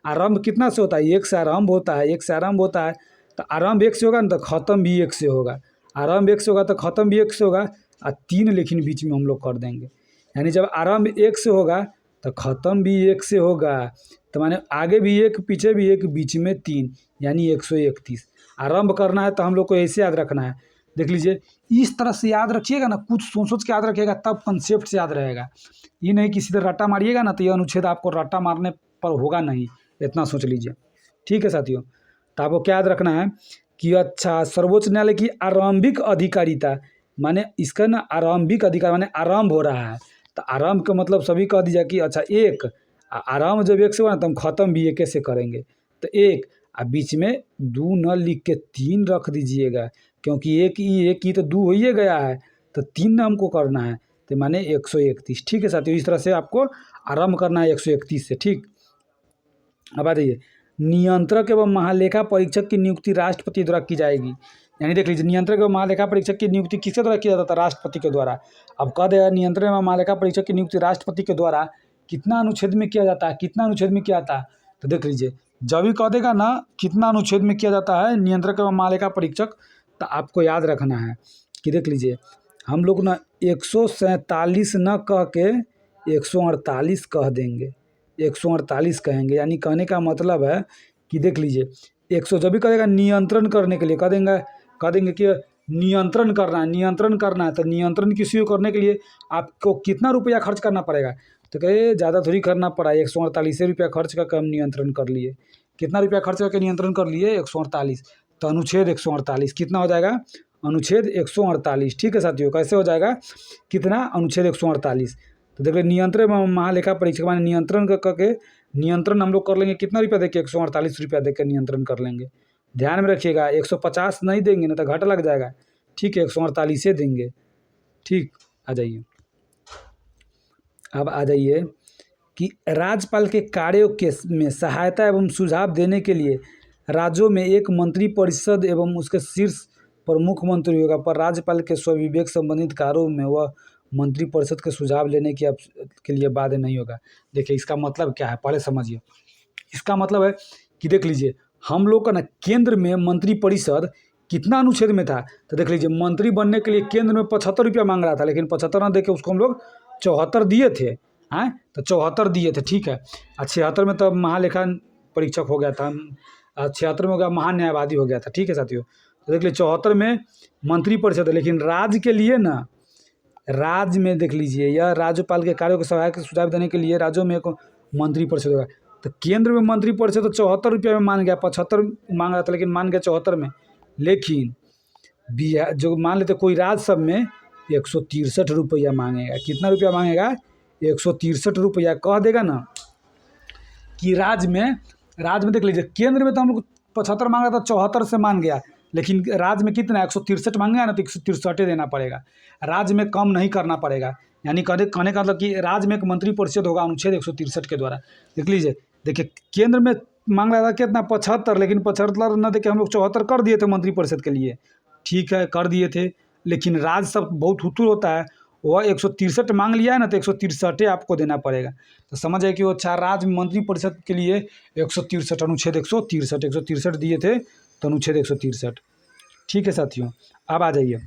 आरंभ कितना से होता है? 1 से आरंभ होता है, 1 से आरंभ होता है, तो आरंभ 1 से होगा ना तो ख़त्म भी 1 से होगा, आरंभ 1 से होगा तो ख़त्म भी 1 से होगा, और 3 लेकिन बीच में हम लोग कर देंगे, यानी जब आरंभ 1 से होगा तो ख़त्म भी 1 से होगा, तो माने आगे भी 1 पीछे भी 1 बीच में 3, यानी 131। आरंभ करना है तो हम लोग को ऐसे याद रखना है, देख लीजिए इस तरह से याद रखिएगा ना, कुछ सोच के याद रखिएगा तब कंसेप्ट से याद रहेगा। ये नहीं कि सीधे रट्टा मारिएगा ना तो ये अनुच्छेद आपको रट्टा मारने पर होगा नहीं, इतना सोच लीजिए। ठीक है साथियों, तो आपको क्या याद रखना है कि अच्छा सर्वोच्च न्यायालय की आरंभिक अधिकारिता, माने इसका ना आरंभिक अधिकार माने आरंभ हो रहा है, तो आरंभ का मतलब सभी कह दीजिए कि अच्छा 1, आरंभ जब 1 से हुआ ना तो हम ख़त्म भी 1 से करेंगे, तो 1 और बीच में 2 न लिख के 3 रख दीजिएगा, क्योंकि 1 ही तो 2 हो ही गया है, तो 3 हमको करना है, तो माने 131। ठीक है साथियों, इस तरह से आपको आरंभ करना है 131 से। ठीक, अब आ जाइए नियंत्रक एवं महालेखा परीक्षक की नियुक्ति राष्ट्रपति द्वारा की जाएगी, यानी देख लीजिए नियंत्रक एवं महालेखा परीक्षक की नियुक्ति किसके द्वारा किया जाता है? राष्ट्रपति के द्वारा। अब कह देगा नियंत्रक एवं महालेखा परीक्षक की नियुक्ति राष्ट्रपति के द्वारा कितना अनुच्छेद में किया जाता है, कितना अनुच्छेद में किया जाता है, तो देख लीजिए जब भी कह देगा ना कितना अनुच्छेद में किया जाता है नियंत्रक एवं महालेखा परीक्षक, तो आपको याद रखना है कि देख लीजिए हम लोग ना 147 न कह के 148 कह देंगे, 148 कहेंगे, यानी कहने का मतलब है कि देख लीजिए 100 जब भी कहेगा नियंत्रण करने के लिए कह देंगे कि नियंत्रण करना है, तो नियंत्रण किसी को करने के लिए आपको कितना रुपया खर्च करना पड़ेगा, तो कहे ज़्यादा थोड़ी करना पड़ा, 148 रुपया खर्च करके हम नियंत्रण कर लिए। कितना रुपया खर्च करके नियंत्रण कर लिए? 148, तो अनुच्छेद 148 कितना हो जाएगा? अनुच्छेद 148। ठीक है साथियों, कैसे हो जाएगा कितना? अनुच्छेद 148। तो देखिए नियंत्रण महालेखा परीक्षक माने नियंत्रण करके नियंत्रण हम लोग कर लेंगे कितना रुपया देके? 148 रुपया देकर नियंत्रण कर लेंगे। ध्यान में रखिएगा 150 नहीं देंगे ना तो घाटा लग जाएगा। ठीक है, 148 से देंगे। ठीक, आ जाइए अब आ जाइए कि राज्यपाल के कार्यों के में सहायता एवं सुझाव देने के लिए राज्यों में एक मंत्री परिषद एवं उसके शीर्ष पर मुख्यमंत्री होगा, पर राज्यपाल के स्वविवेक संबंधित कार्यों में वह मंत्री परिषद के सुझाव लेने के लिए बाध्य नहीं होगा। देखिए इसका मतलब क्या है पहले समझिए। इसका मतलब है कि देख लीजिए हम लोग का ना केंद्र में मंत्री परिषद कितना अनुच्छेद में था, तो देख लीजिए मंत्री बनने के लिए केंद्र में 75 रुपया मांग रहा था, लेकिन 75 ना देके उसको हम लोग 74 दिए थे। हाँ, तो 74 दिए थे। ठीक है, 76 में तो महालेखा परीक्षक हो गया था, 76 में हो गया महान्यायवादी हो गया था। ठीक है साथियों, तो देख लीजिए 74 में मंत्री परिषद है, लेकिन राज्य के लिए ना राज्य में देख लीजिए यह राज्यपाल के कार्यों को सहायक सुझाव देने के लिए राज्यों में एक मंत्री परिषद होगा। तो केंद्र में मंत्री परिषद तो 74 रुपया में मान गया, 75 मांग रहा था लेकिन मान गया 74 में, लेकिन बिहार जो मान लेते कोई राज्य सब में 163 रुपया मांगेगा। कितना रुपया मांगेगा? 163 रुपया कह देगा ना कि राज्य में देख लीजिए केंद्र में तो हम लोग 75 मांग रहा था, 74 से मान गया, लेकिन राज्य में कितना 163 मांगेगा ना तो 163 देना पड़ेगा, राज्य में कम नहीं करना पड़ेगा। यानी कहने का मतलब कि राज्य में एक मंत्रिपरिषद होगा अनुच्छेद 163 के द्वारा। देख लीजिए, देखिए केंद्र में मांग रहा था कितना 75, लेकिन 75 न देके हम लोग 74 कर दिए थे मंत्रिपरिषद के लिए, ठीक है कर दिए थे। लेकिन राज्य सब बहुत हुतू होता है, वह 163 मांग लिया है ना तो 163 आपको देना पड़ेगा। तो समझ आए कि वो चार राज्य मंत्रिपरिषद के लिए 163 अनुच्छेद 163 दिए थे, तो अनुच्छेद 163। ठीक है साथियों, अब आ जाइए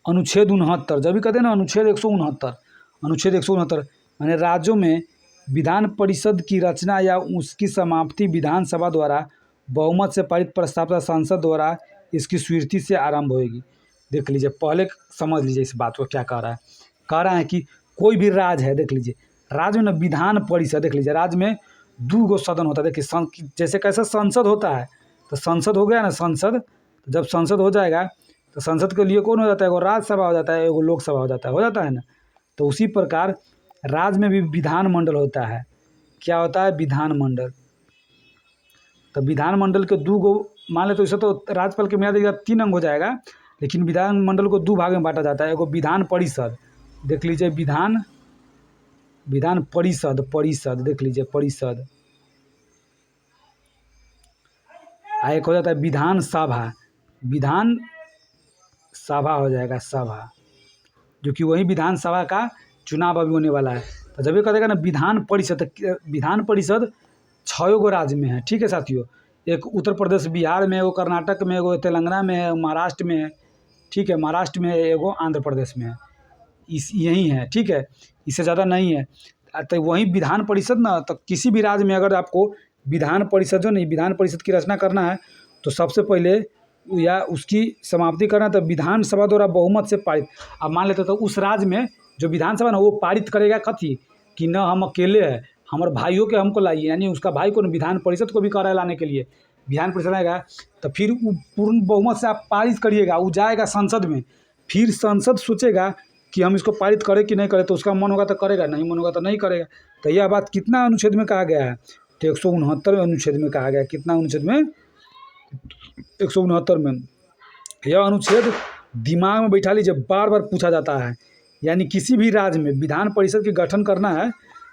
अनुच्छेद 69। जब भी कहते हैं ना अनुच्छेद 169, अनुच्छेद 169 माने राज्यों में विधान परिषद की रचना या उसकी समाप्ति विधानसभा द्वारा बहुमत से पारित प्रस्ताव तथा संसद द्वारा इसकी स्वीकृति से आरंभ होगी। देख लीजिए, पहले समझ लीजिए इस बात को क्या कह रहा है। कह रहा है कि कोई भी राज्य है, देख लीजिए राज्य में ना विधान परिषद, देख लीजिए राज्य में 2 सदन होता है। देखिए जैसे कैसे संसद होता है, तो संसद हो गया ना, संसद जब संसद हो जाएगा तो संसद के लिए कौन हो जाता है, एगो राज्यसभा हो जाता है, एगो लोकसभा हो जाता है ना। तो उसी प्रकार राज्य में भी विधानमंडल होता है। क्या होता है, विधानमंडल। तो विधानमंडल के 2 मान ले, तो इसे तो राज्यपाल के मिला 3 अंग हो जाएगा, लेकिन विधानमंडल को 2 भाग में बांटा जाता है। एगो विधान परिषद, देख लीजिए विधान परिषद देख लीजिए परिषद, एक हो जाता है विधान सभा हो जाएगा सभा, जो कि वही विधानसभा का चुनाव अभी होने वाला है। तो जब ये कहेगा ना विधान परिषद 6 गो राज्य में है। ठीक है साथियों, एक उत्तर प्रदेश बिहार में, एगो कर्नाटक में, एगो तेलंगाना में है, महाराष्ट्र में है। ठीक है, महाराष्ट्र में है, एगो आंध्र प्रदेश में है, यही है। ठीक है, इससे ज़्यादा नहीं है। तो वही विधान परिषद ना, तो किसी भी राज्य में अगर आपको विधान परिषद जो नहीं विधान परिषद की रचना करना है, तो सबसे पहले या उसकी समाप्ति करना, तो विधानसभा द्वारा बहुमत से पारित। अब मान लेते तो उस राज्य में जो विधानसभा ना वो पारित करेगा कथी कि न हम अकेले हैं, हमारे भाइयों के हमको लाइए, यानी उसका भाई को विधान परिषद को भी कह रहा है लाने के लिए, विधान परिषद आएगा तो फिर वो पूर्ण बहुमत से आप पारित करिएगा, वो जाएगा संसद में। फिर संसद सोचेगा कि हम इसको पारित करें कि नहीं करें, तो उसका मन होगा तो करेगा, नहीं मन होगा तो नहीं करेगा। तो यह बात कितना अनुच्छेद में कहा गया है, तो 169वें अनुच्छेद में कहा गया है। कितना अनुच्छेद में, 169 में। यह अनुच्छेद दिमाग में बैठा लीजिए, बार बार पूछा जाता है। यानी किसी भी राज्य में विधान परिषद के गठन करना है,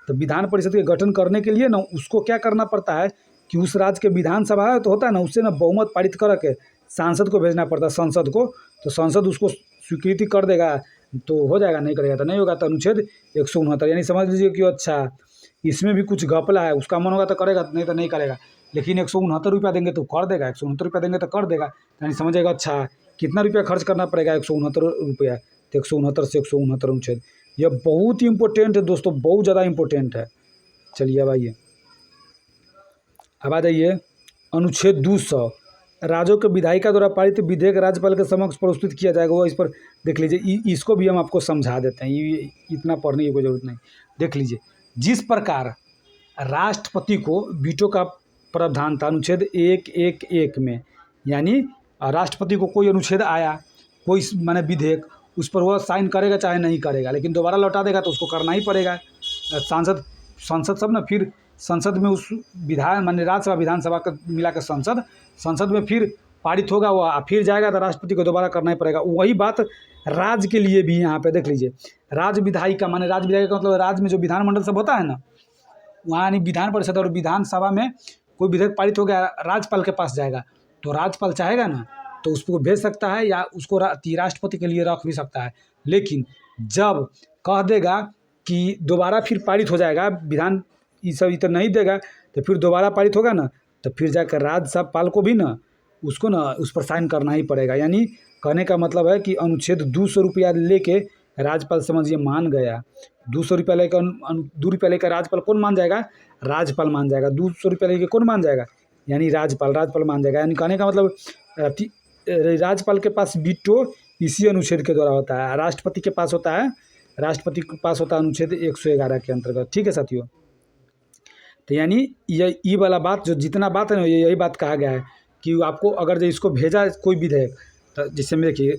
तो विधान परिषद के गठन करने के लिए ना उसको क्या करना पड़ता है कि उस राज्य के विधानसभा है तो होता है ना, उससे ना बहुमत पारित करके सांसद को भेजना पड़ता है, संसद को। तो संसद उसको स्वीकृति कर देगा तो हो जाएगा, नहीं करेगा तो नहीं होगा। तो अनुच्छेद 169, यानी समझ लीजिए कि अच्छा इसमें भी कुछ घपला है, उसका मन होगा तो करेगा, नहीं तो नहीं करेगा। लेकिन 169 रुपया देंगे तो कर देगा, 169 रुपया देंगे तो कर देगा, यानी समझेगा अच्छा कितना रुपया खर्च करना पड़ेगा, 169 रुपया। तो 169 से 169 अनुच्छेद, यह बहुत ही इंपॉर्टेंट है दोस्तों, बहुत ज़्यादा इंपॉर्टेंट है। चलिए अब आ जाइए अनुच्छेद 200, राज्यों के विधायिका द्वारा पारित विधेयक राज्यपाल के समक्ष प्रस्तुत किया जाएगा। वो इस पर देख लीजिए, इसको भी हम आपको समझा देते हैं, ये इतना पढ़ने की कोई ज़रूरत नहीं। देख लीजिए, जिस प्रकार राष्ट्रपति को वीटो का प्रावधान था अनुच्छेद 111 में, यानी राष्ट्रपति को कोई अनुच्छेद आया, कोई माने विधेयक, उस पर वह साइन करेगा चाहे नहीं करेगा, लेकिन दोबारा लौटा देगा तो उसको करना ही पड़ेगा। संसद सब ना, फिर संसद में उस विधान माने राज्यसभा विधानसभा का मिला कर संसद में फिर पारित होगा वह, फिर जाएगा तो राष्ट्रपति को दोबारा करना ही पड़ेगा। वही बात राज्य के लिए भी यहाँ पे देख लीजिए, राज्य विधायिका माने राज्य विधायिका का मतलब राज्य में जो विधानमंडल सब होता है ना, वहाँ यानी विधान परिषद और विधानसभा में कोई विधेयक पारित हो गया, राज्यपाल के पास जाएगा, तो राज्यपाल चाहेगा ना तो उसको भेज सकता है या उसको राष्ट्रपति के लिए रख भी सकता है। लेकिन जब कह देगा कि दोबारा फिर पारित हो जाएगा, विधान ये सब इतना नहीं देगा, तो फिर दोबारा पारित होगा ना, तो फिर जाकर राज्यपाल को भी ना उसको ना उस पर साइन करना ही पड़ेगा। यानी कहने का मतलब है कि अनुच्छेद 200 रुपया लेके राज्यपाल समझिए मान गया, 200 रुपया लेकर 2 रुपया लेकर राज्यपाल कौन मान जाएगा, राज्यपाल मान जाएगा। 200 रुपया लेके कौन मान जाएगा, यानी राज्यपाल मान जाएगा। यानी कहने का मतलब राज्यपाल के पास वीटो इसी अनुच्छेद के द्वारा होता है, राष्ट्रपति के पास होता है अनुच्छेद 111 के अंतर्गत। ठीक है साथियों, तो यानी ये वाला बात जो जितना बात है ना, यही बात कहा गया है कि आपको अगर जो इसको भेजा कोई विधेयक, तो जिससे में देखिए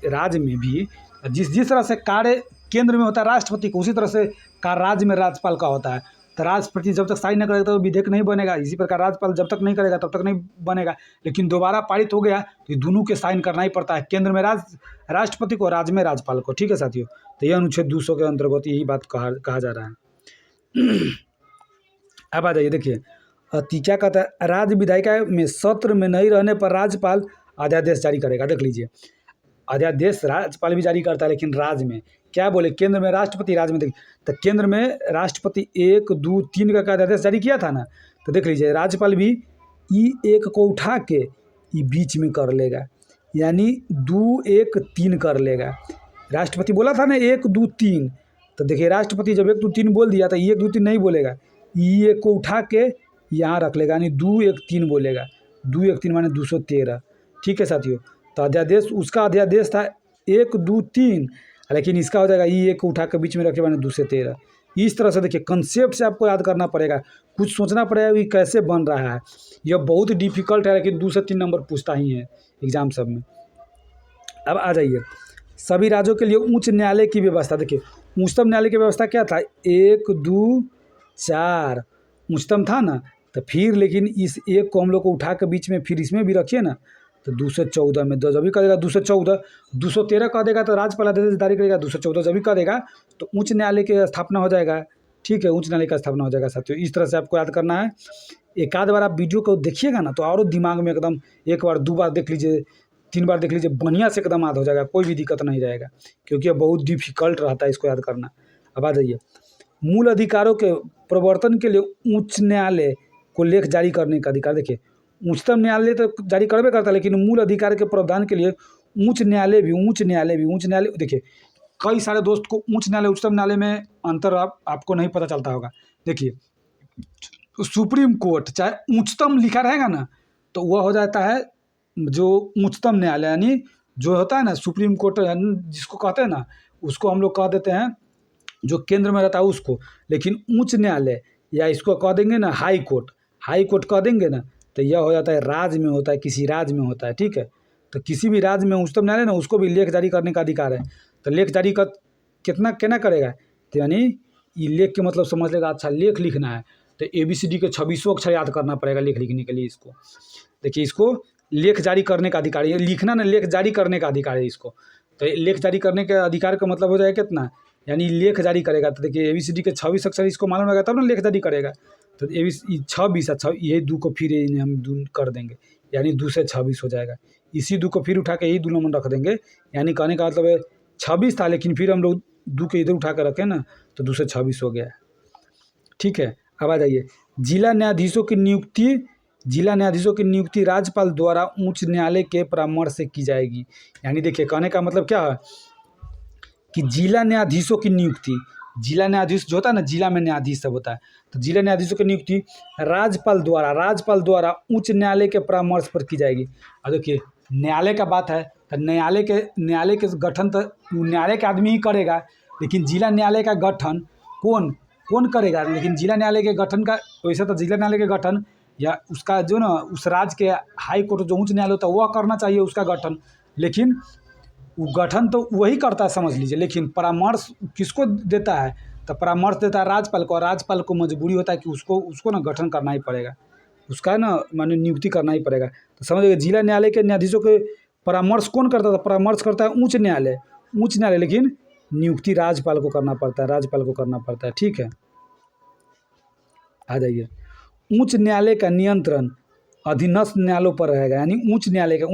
राज्य में भी जिस तरह से कार्य केंद्र में होता है राष्ट्रपति को, उसी तरह से कार्य राज्य में राज्यपाल का होता है। तो राष्ट्रपति जब तक साइन न करेगा तो विधेयक नहीं बनेगा। इसी प्रकार राज्यपाल जब तक नहीं करेगा तब तक नहीं बनेगा। लेकिन दोबारा पारित हो गया तो दोनों के साइन करना ही पड़ता है, केंद्र में राष्ट्रपति को, राज्य में राज्यपाल को। ठीक है साथियों, तो यह अनुच्छेद 200 के अंतर्गत यही बात कहा जा रहा है। अब आ जाइए, देखिए क्या कहता है, राज्य विधायिका में सत्र में नहीं रहने पर राज्यपाल अध्यादेश जारी करेगा। देख लीजिए, अध्यादेश राज्यपाल भी जारी करता है, लेकिन राज्य में क्या बोले, केंद्र में राष्ट्रपति, राज्य में देखिए, तो केंद्र में राष्ट्रपति 1, 2, 3 का अध्यादेश जारी किया था ना, तो देख लीजिए राज्यपाल भी E1 को उठा के ये बीच में कर लेगा, यानी 2, 1, 3 कर लेगा। राष्ट्रपति बोला था ना 1, 2, 3, तो देखिए राष्ट्रपति जब 1, 2, 3 बोल दिया तो 1, 2, 3 नहीं बोलेगा, E1 को उठा के यहाँ रख लेगा, यानी 2, 1, 3 बोलेगा। 2, 1, 3 माने 213। ठीक है साथियों, तो अध्यादेश, उसका अध्यादेश था 1, 2, 3, लेकिन इसका हो जाएगा E1 को उठा के बीच में रखे माने 213। इस तरह से देखिए कंसेप्ट से आपको याद करना पड़ेगा, कुछ सोचना पड़ेगा कि कैसे बन रहा है। यह बहुत डिफिकल्ट है, लेकिन 2 से 3 नंबर पूछता ही है एग्जाम सब में। अब आ जाइए, सभी राज्यों के लिए उच्च न्यायालय की व्यवस्था। देखिए उच्चतम न्यायालय की व्यवस्था क्या था, 1, 2, 4 उच्चतम था ना, तो फिर लेकिन इस 1 को हम लोग को उठा के बीच में फिर इसमें भी रखिए ना, तो 214 में जब भी कह देगा 214, 213 कह देगा तो राज्यपाल अध्यादेश जारी करेगा। 214 जब भी कह देगा तो उच्च न्यायालय की स्थापना हो जाएगा। ठीक है, उच्च न्यायालय का स्थापना हो जाएगा साथियों। इस तरह से आपको याद करना है। एक आध बार आप वीडियो को देखिएगा ना तो और दिमाग में एकदम 1 बार 2 बार देख लीजिए, 3 बार देख लीजिए, बढ़िया से एकदम याद हो जाएगा, कोई भी दिक्कत नहीं रहेगा, क्योंकि यह बहुत डिफिकल्ट रहता है इसको याद करना। अब आ जाइए, मूल अधिकारों के प्रवर्तन के लिए उच्च न्यायालय को लेख जारी करने का अधिकार। देखिए उच्चतम न्यायालय तो जारी करबे करता है, लेकिन मूल अधिकार के प्रावधान के लिए उच्च न्यायालय देखिए कई सारे दोस्त को उच्च न्यायालय उच्चतम न्यायालय में अंतर आपको नहीं पता चलता होगा। देखिए सुप्रीम कोर्ट चाहे उच्चतम लिखा रहेगा ना तो वह हो जाता है जो उच्चतम न्यायालय, यानी जो होता है ना सुप्रीम कोर्ट जिसको कहते हैं ना, उसको हम लोग कह देते हैं जो केंद्र में रहता है उसको। लेकिन उच्च न्यायालय या इसको कह देंगे ना हाई कोर्ट कह देंगे ना, तो यह हो जाता है राज्य में होता है, किसी राज्य में होता है। ठीक है, तो किसी भी राज्य में उच्चतम न्यायालय ना उसको भी लेख जारी करने का अधिकार है। तो लेख जारी का केना करेगा, तो यानी ये लेख के मतलब समझ लेगा, अच्छा लेख लिखना है तो ABCD के 26 अक्षर याद करना पड़ेगा लेख लिखने के लिए। इसको देखिए, इसको लेख जारी करने का अधिकार है, लिखना ना लेख जारी करने का अधिकार है इसको। तो लेख जारी करने के अधिकार का मतलब हो जाएगा कितना, यानी लेख जारी करेगा। तो देखिए ABCD के 26 अक्षर इसको मालूम रहेगा तब ना लेख जारी करेगा। तो 26 यही 2 को फिर हम 2 कर देंगे, यानी 2 से 26 हो जाएगा। इसी 2 को फिर उठा के यही 2 नंबर रख देंगे, यानी कहने का मतलब है 26 था, लेकिन फिर हम लोग 2 के इधर उठा कर रखें ना तो 2 से 26 हो गया। ठीक है, अब आ जाइए, जिला न्यायाधीशों की नियुक्ति राज्यपाल द्वारा उच्च न्यायालय के परामर्श से की जाएगी। यानी देखिए कहने का मतलब क्या है कि जिला न्यायाधीशों की नियुक्ति, जिला न्यायाधीश जो होता है ना, जिला में न्यायाधीश सब होता है, तो जिला न्यायाधीशों की नियुक्ति राज्यपाल द्वारा उच्च न्यायालय के परामर्श पर की जाएगी। और देखिए न्यायालय का बात है तो न्यायालय के गठन तो न्यायालय के आदमी ही करेगा, लेकिन जिला न्यायालय का गठन कौन करेगा। लेकिन जिला न्यायालय के गठन का, वैसे तो जिला न्यायालय के गठन या उसका जो ना उस राज्य के हाई कोर्ट जो उच्च न्यायालय होता है वह करना चाहिए उसका गठन, लेकिन वो गठन तो वही करता है समझ लीजिए, लेकिन परामर्श किसको देता है, तो परामर्श देता है राज्यपाल को। और राज्यपाल को मजबूरी होता है कि उसको ना गठन करना ही पड़ेगा, उसका ना माने नियुक्ति करना ही पड़ेगा। तो समझिए जिला न्यायालय के न्यायाधीशों के परामर्श कौन करता था, परामर्श करता है उच्च न्यायालय, लेकिन नियुक्ति राज्यपाल को करना पड़ता है। ठीक है, आ जाइए, उच्च न्यायालय का नियंत्रण अधीनस्थ न्यायालयों पर रहेगा। यानी उच्च न्यायालय का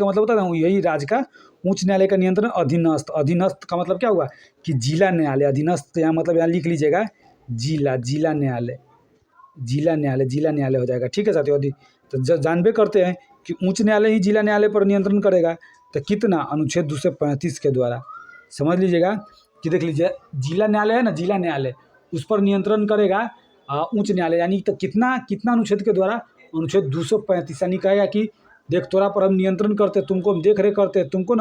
मतलब होता है यही राज्य का उच्च न्यायालय का नियंत्रण अधीनस्थ का मतलब क्या हुआ कि जिला न्यायालय। अधीनस्थ यहाँ मतलब यहाँ लिख लीजिएगा जिला न्यायालय हो जाएगा। ठीक है साथियों, तो जानबे करते हैं कि उच्च न्यायालय ही जिला न्यायालय पर नियंत्रण करेगा, तो कितना, अनुच्छेद 235 के द्वारा। समझ लीजिएगा कि देख लीजिए जिला न्यायालय है ना, जिला न्यायालय उस पर नियंत्रण करेगा उच्च न्यायालय, यानी तो कितना अनुच्छेद के द्वारा, अनुच्छेद 235। यानी कहेगा कि देख तोरा पर हम नियंत्रण करते, तुमको हम देख रेख करते, तुमको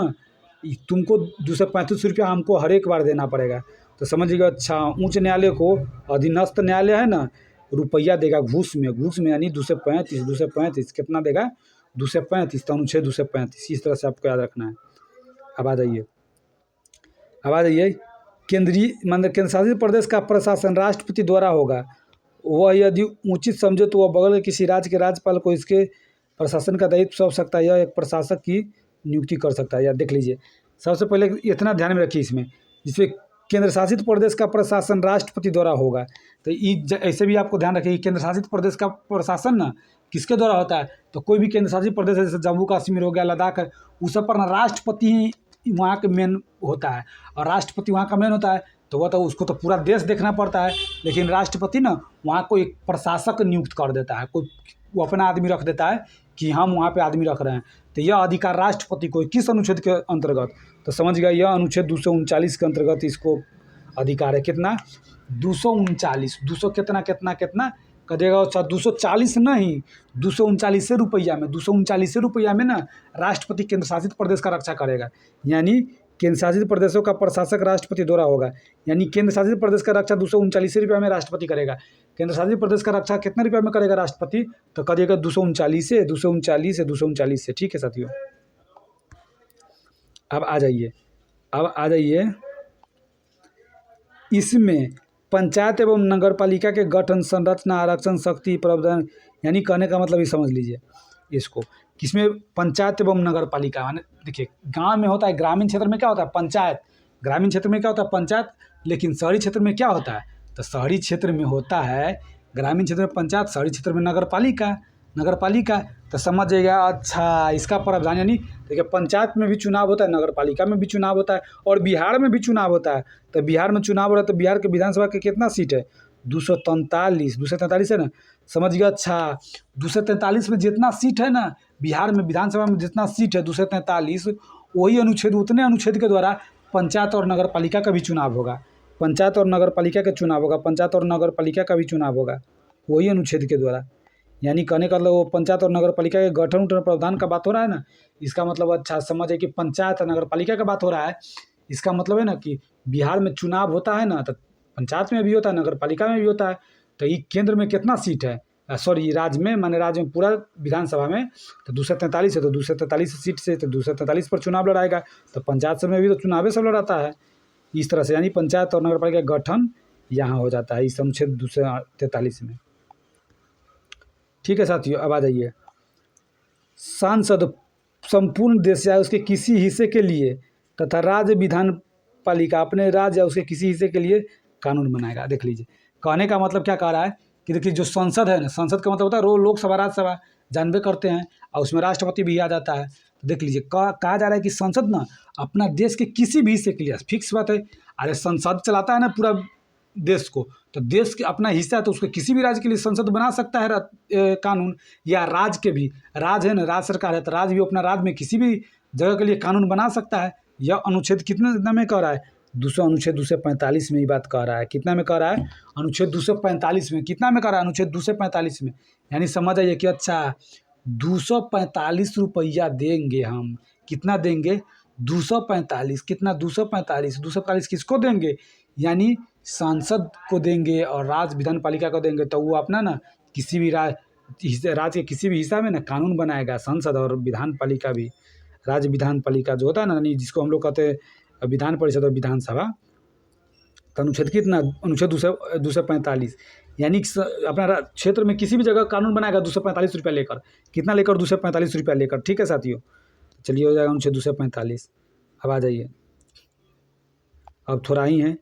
235 रुपया हमको हर एक बार देना पड़ेगा। तो समझिएगा, अच्छा उच्च न्यायालय को अधीनस्थ न्यायालय है ना रुपया देगा घूस में, यानी 235 कितना देगा, 235, तो अनुच्छेद 235। इस तरह से आपको याद रखना है। अब आ जाइए, केंद्र शासित प्रदेश का प्रशासन राष्ट्रपति द्वारा होगा। वह यदि उचित समझे तो वह बगल के किसी राज्य के राज्यपाल को इसके प्रशासन का दायित्व सौंप सकता है, यह एक प्रशासक की नियुक्ति कर सकता है। या देख लीजिए, सबसे पहले इतना ध्यान में रखिए इसमें, जिसमें केंद्र शासित प्रदेश का प्रशासन राष्ट्रपति द्वारा होगा। तो ऐसे भी आपको ध्यान रखिए, केंद्र शासित प्रदेश का प्रशासन ना किसके द्वारा होता है, तो कोई भी केंद्र शासित प्रदेश है, जैसे जम्मू कश्मीर हो गया, लद्दाख है, उस सब पर ना राष्ट्रपति ही वहाँ के मेन होता है। और राष्ट्रपति वहाँ का मेन होता है, तो वह तो उसको तो पूरा देश देखना पड़ता है, लेकिन राष्ट्रपति ना वहाँ को एक प्रशासक नियुक्त कर देता है, कोई वो अपना आदमी रख देता है कि हम वहाँ पे आदमी रख रहे हैं। तो यह अधिकार राष्ट्रपति को किस अनुच्छेद के अंतर्गत, तो समझ गया, यह अनुच्छेद 239 के अंतर्गत इसको अधिकार है। कितना? 239। 200 कितना कितना कितना कर देगा? अच्छा, 240 नहीं, 239 रुपया में, 239 रुपया में ना राष्ट्रपति केंद्र शासित प्रदेश का रक्षा करेगा। यानी केंद्र शासित प्रदेशों का प्रशासक राष्ट्रपति द्वारा होगा। यानी केंद्र शासित प्रदेश का रक्षा 239 रुपया में राष्ट्रपति करेगा। केंद्र शासित प्रदेश का रक्षा कितने रुपया में करेगा राष्ट्रपति? तो करिएगा 239 से 239 से 239 से। ठीक है साथियों, अब आ जाइए इसमें पंचायत एवं नगर पालिका के गठन, संरचना, आरक्षण, शक्ति, प्रावधान। यानी कहने का मतलब ये समझ लीजिए इसको, किसमें पंचायत एवं नगर पालिका, माने देखिए गांव में होता है, ग्रामीण क्षेत्र में क्या होता है? पंचायत। ग्रामीण क्षेत्र में क्या होता है? पंचायत। लेकिन शहरी क्षेत्र में क्या होता है? तो शहरी क्षेत्र में होता है, ग्रामीण क्षेत्र में पंचायत, शहरी क्षेत्र में नगर पालिका। तो समझ जाइएगा। अच्छा, इसका प्रावधान, यानी देखिए पंचायत में भी चुनाव होता है, नगर पालिका में भी चुनाव होता है, और बिहार में भी चुनाव होता है। तो बिहार में चुनाव हो रहा है, तो बिहार के विधानसभा के कितना सीट है? 243 है ना, समझ गया। अच्छा, 243 में जितना सीट है ना, बिहार में विधानसभा में जितना सीट है 243, वही अनुच्छेद, उतने अनुच्छेद के द्वारा पंचायत और नगर पालिका का भी चुनाव होगा। पंचायत और नगर पालिका का चुनाव होगा, पंचायत और नगर पालिका का भी चुनाव होगा वही अनुच्छेद के द्वारा। यानी कहने का मतलब वो पंचायत और नगर पालिका के गठन प्रावधान का बात हो रहा है ना, इसका मतलब अच्छा समझ है कि पंचायत और नगर पालिका का बात हो रहा है। इसका मतलब है ना कि बिहार में चुनाव होता है ना, तो पंचायत में भी होता है, नगर पालिका में भी होता है। तो ये केंद्र में कितना सीट है, सॉरी राज्य में, माने राज्य में पूरा विधानसभा में तो 243 है, तो 243 सीट से तो 243 पर चुनाव लड़ाएगा। तो पंचायत सब में भी तो चुनाव सब लड़ाता है इस तरह से। यानी पंचायत और नगर पालिका का गठन यहाँ हो जाता है इस अनुच्छेद 243 में। ठीक है साथियों, अब आ जाइए, सांसद संपूर्ण देश या उसके किसी हिस्से के लिए तथा राज्य विधान पालिका अपने राज्य या उसके किसी हिस्से के लिए कानून बनाएगा। देख लीजिए, कहने का मतलब क्या कह रहा है कि देखिए जो संसद है ना, संसद का मतलब होता है लोकसभा, राज्यसभा जानबे करते हैं, और उसमें राष्ट्रपति भी आ जाता है। तो देख लीजिए, कहा जा रहा है कि संसद ना अपना देश के किसी भी हिस्से के लिए, फिक्स बात है, अरे संसद चलाता है ना पूरा देश को, तो देश के अपना हिस्सा है, तो उसके किसी भी राज्य के लिए संसद बना सकता है कानून, या राज्य के भी, राज्य है ना, राज्य सरकार है, तो राज्य भी अपना राज्य में किसी भी जगह के लिए कानून बना सकता है। यह अनुच्छेद कितने में कह रहा है? अनुच्छेद 245 में ही बात कह रहा है। कितना में कह रहा है? अनुच्छेद 245 में। कितना में कह रहा है? अनुच्छेद 245 में। यानी समझ आइए कि अच्छा 245 रुपया देंगे हम। कितना देंगे? 245। कितना? 245। 245 किसको देंगे? यानी सांसद को देंगे और राज्य विधान पालिका को देंगे। तो वो अपना ना किसी भी राज्य के किसी भी हिस्सा में ना कानून बनाएगा, संसद और विधान पालिका भी। राज्य विधान पालिका जो होता है ना, जिसको हम लोग कहते हैं विधान परिषद और विधानसभा। तो अनुच्छेद कितना? अनुच्छेद 245। यानी अपना क्षेत्र में किसी भी जगह कानून बनाएगा 245 रुपया लेकर। कितना लेकर? 245 रुपया लेकर। ठीक है साथियों, चलिए हो जाएगा अनुच्छेद 245। अब आ जाइए, अब थोड़ा ही है,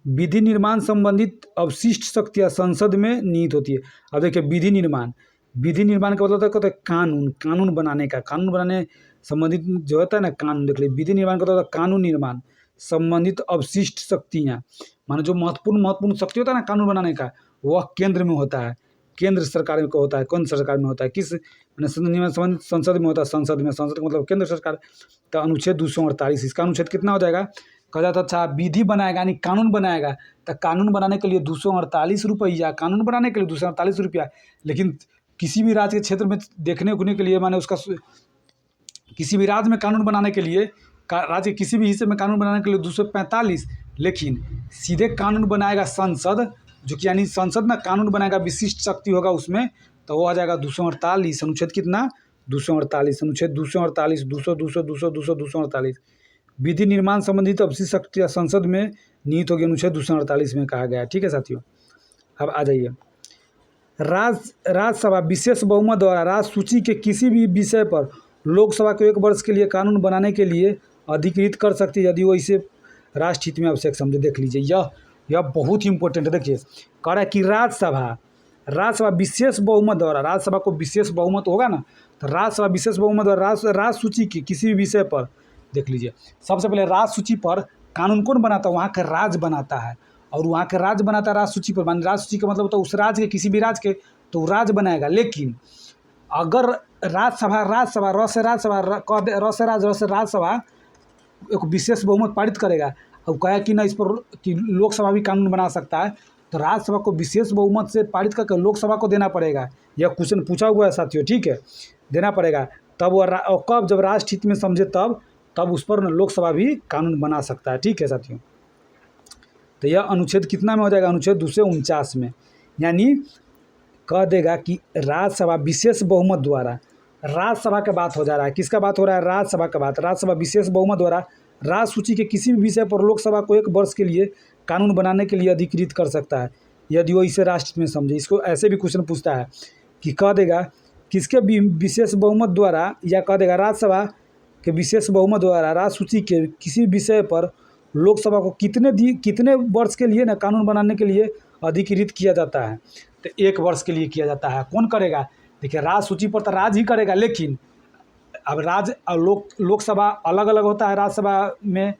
विधि निर्माण संबंधित अवशिष्ट शक्तियाँ संसद में निहित होती है। अब देखिए, विधि निर्माण का मतलब होता है कानून बनाने का, कानून बनाने संबंधित जो होता है ना कानून। देख लीजिए, विधि निर्माण का मतलब होता है कानून निर्माण संबंधित अवशिष्ट शक्तियाँ, माने जो महत्वपूर्ण शक्ति होता है ना कानून बनाने का, वह केंद्र में होता है, केंद्र सरकार में होता है। कौन सरकार में होता है? किस मैंने संसद में होता है। संसद का मतलब केंद्र सरकार। तो अनुच्छेद 248, इसका अनुच्छेद कितना हो जाएगा? कहा जाता अच्छा विधि बनाएगा, यानी कानून बनाएगा। तो कानून बनाने के लिए 248 रुपया, कानून बनाने के लिए 248 रुपया। लेकिन किसी भी राज्य के क्षेत्र में देखने उखने के लिए, माने उसका किसी भी राज्य में कानून बनाने के लिए, राज्य के किसी भी हिस्से में कानून बनाने के लिए 245। लेकिन सीधे कानून बनाएगा संसद, जो कि यानी संसद ना कानून बनाएगा, विशिष्ट शक्ति होगा उसमें, तो वो आ जाएगा 248। अनुच्छेद कितना? 248। अनुच्छेद 248, 248। विधि निर्माण संबंधित अवशिष्ट शक्तियाँ संसद में निहित होगी, अनुच्छेद 248 में कहा गया है। ठीक है साथियों, अब आ जाइए, राज्यसभा विशेष बहुमत द्वारा राज्य सूची के किसी भी विषय पर लोकसभा को 1 वर्ष के लिए कानून बनाने के लिए अधिकृत कर सकती है यदि वो इसे राष्ट्र हित में आवश्यक समझे। देख लीजिए, यह बहुत ही इंपॉर्टेंट है। देखिए, कह रहा है कि राज्यसभा विशेष बहुमत द्वारा, राज्यसभा को विशेष बहुमत होगा ना, तो राज्यसभा विशेष बहुमत द्वारा राज्य सूची के किसी भी विषय पर, देख लीजिए, सबसे पहले राज्य सूची पर कानून कौन बनाता है? वहाँ का राज्य बनाता है, और वहाँ के राज्य बनाता है राज्य सूची पर। मान राज्य सूची का मतलब होता है उस राज्य के, किसी भी राज्य के, तो राज्य बनाएगा। लेकिन अगर राज्यसभा र से राज्यसभा एक विशेष बहुमत पारित करेगा और कहे कि ना इस पर कि लोकसभा भी कानून बना सकता है, तो राज्यसभा को विशेष बहुमत से पारित करके लोकसभा को देना पड़ेगा। यह क्वेश्चन पूछा हुआ है साथियों, ठीक है, देना पड़ेगा। तब वह कब, जब राष्ट्र हित में समझे तब उस पर लोकसभा भी कानून बना सकता है, ठीक है साथियों। तो यह अनुच्छेद कितना में हो जाएगा? अनुच्छेद 249 में। यानी कह देगा कि राज्यसभा विशेष बहुमत द्वारा, राज्यसभा का बात हो जा रहा है, किसका बात हो रहा है? राज्यसभा का बात। राज्यसभा विशेष बहुमत द्वारा राज्य सूची के किसी भी विषय पर लोकसभा को 1 वर्ष के लिए कानून बनाने के लिए अधिकृत कर सकता है यदि वो इसे राष्ट्र में समझे। इसको ऐसे भी क्वेश्चन पूछता है कि कह देगा किसके भी विशेष बहुमत द्वारा, या कह देगा राज्यसभा के विशेष बहुमत द्वारा राज्य सूची के किसी विषय पर लोकसभा को कितने वर्ष के लिए ना कानून बनाने के लिए अधिकृत किया जाता है? तो 1 वर्ष के लिए किया जाता है। कौन करेगा? देखिए, राज्य सूची पर तो राज्य ही करेगा, लेकिन अब राज्य और लोकसभा अलग अलग होता है राज्यसभा में,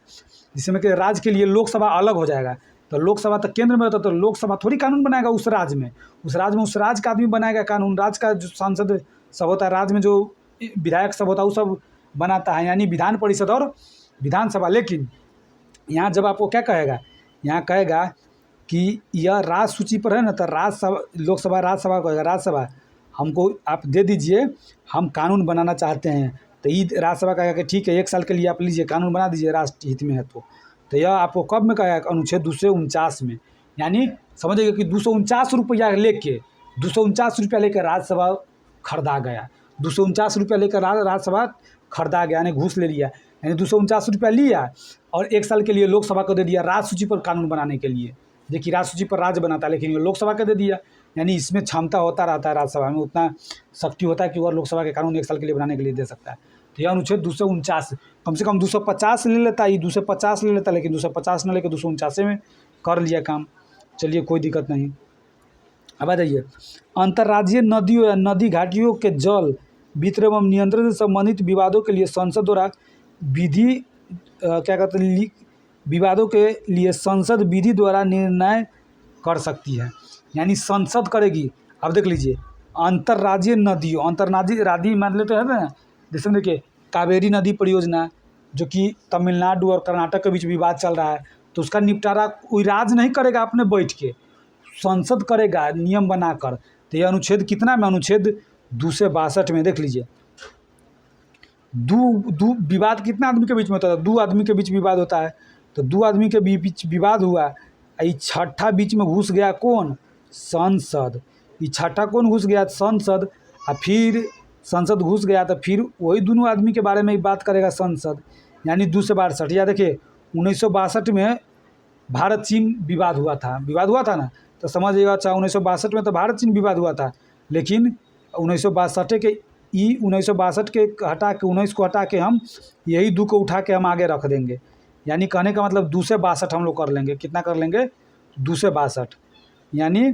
जिसमें कि राज्य के लिए लोकसभा अलग हो जाएगा। तो लोकसभा तो केंद्र में होता है, तो लोकसभा थोड़ी कानून बनाएगा उस राज्य में। उस राज्य का आदमी बनाएगा कानून। राज्य का जो सांसद सब होता है, राज्य में जो विधायक सब होता है, वो सब बनाता है, यानी विधान परिषद और विधानसभा। लेकिन यहाँ जब आपको क्या कहेगा, यहाँ कहेगा कि यह राज्य सूची पर है ना, तो लोकसभा राज्यसभा कहेगा, राज्यसभा हमको आप दे दीजिए, हम कानून बनाना चाहते हैं। तो ये राज्यसभा कहेगा कि ठीक है, 1 साल के लिए आप लीजिए, कानून बना दीजिए, राष्ट्र हित में है। तो यह आपको कब में कहेगा? अनुच्छेद 249 में। यानी समझिएगा कि 249 रुपया लेके 249 रुपया लेकर राज्यसभा खरीदा गया। 249 रुपया लेकर राज्यसभा खरीदा गया, यानी घूस ले लिया। यानी 249 रुपया लिया और 1 साल के लिए लोकसभा को दे दिया राज्य सूची पर कानून बनाने के लिए। देखिए, राज्य सूची पर राज्य बनाता है, लेकिन ये लोकसभा को दे दिया। यानी इसमें क्षमता होता रहता है, राज्यसभा में उतना शक्ति होता है कि वह लोकसभा के कानून 1 साल के लिए बनाने के लिए दे सकता है। तो यह अनुच्छेद 249 कम से कम 250 ले लेता, ये 250 ले लेता, लेकिन 250 न लेकर 249 में कर लिया काम। चलिए, कोई दिक्कत नहीं। अब आ जाइए, अंतर्राज्यीय नदियों या नदी घाटियों के जल वितरण एवं नियंत्रण से संबंधित विवादों के लिए संसद द्वारा विधि क्या कहते हैं, विवादों के लिए संसद विधि द्वारा निर्णय कर सकती है। यानी संसद करेगी। अब देख लीजिए, अंतर्राज्यीय नदियों, अंतर्राज्यीय मान लेते हैं ना, जैसे देखिए कावेरी नदी परियोजना, जो कि तमिलनाडु और कर्नाटक के बीच विवाद चल रहा है, तो उसका निपटारा कोई राज्य नहीं करेगा अपने बैठ के, संसद करेगा नियम बनाकर। तो यह अनुच्छेद कितना में? अनुच्छेद 262 में। देख लीजिए, विवाद कितना आदमी के बीच में होता है? 2 आदमी के बीच विवाद होता है। तो 2 आदमी के बीच विवाद हुआ, ये छठा बीच में घुस गया कौन? संसद। ये छठा कौन घुस गया? संसद। और फिर संसद घुस गया तो फिर वही दोनों आदमी के बारे में ही बात करेगा संसद। यानी 262। या देखिए, 1962 में भारत चीन विवाद हुआ था ना, तो समझिएगा। अच्छा, 1962 में तो भारत चीन विवाद हुआ था, लेकिन 1962 के 1962 के हटा के 19 को हटा के हम यही 2 को उठा के हम आगे रख देंगे। यानी कहने का मतलब 262 हम लोग कर लेंगे। कितना कर लेंगे? 262। यानी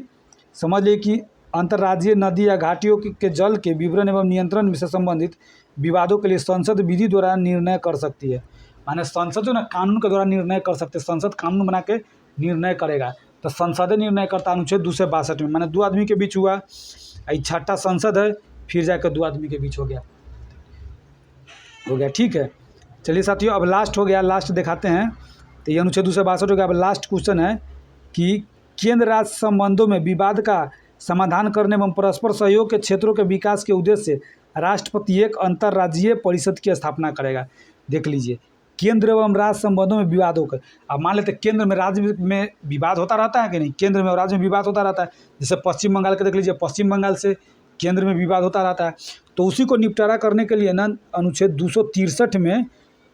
समझ लीजिए कि अंतर्राज्यीय नदी या घाटियों के जल के विवरण एवं नियंत्रण से संबंधित विवादों के लिए संसद विधि द्वारा निर्णय कर सकती है। माने संसद जो ना कानून के द्वारा निर्णय कर सकते हैं, संसद कानून बना के निर्णय करेगा। तो संसद निर्णय करता अनुच्छेद 262 में। माने 2 आदमी के बीच हुआ, छठा संसद है, फिर जाकर 2 आदमी के बीच हो गया। ठीक है। चलिए साथियों, अब लास्ट हो गया, लास्ट दिखाते हैं। तो ये अनुच्छेद 262 हो गया। अब लास्ट क्वेश्चन है कि केंद्र राज्य संबंधों में विवाद का समाधान करने एवं परस्पर सहयोग के क्षेत्रों के विकास के उद्देश्य से राष्ट्रपति एक अंतर्राज्यीय परिषद की स्थापना करेगा। देख लीजिए, केंद्र एवं राज्य संबंधों में विवादों का, अब मान लेते केंद्र में राज्य में विवाद होता रहता है कि नहीं? केंद्र में और राज्य में विवाद होता रहता है। जैसे पश्चिम बंगाल के देख लीजिए, पश्चिम बंगाल से केंद्र में विवाद होता रहता है। तो उसी को निपटारा करने के लिए ना अनुच्छेद 263 में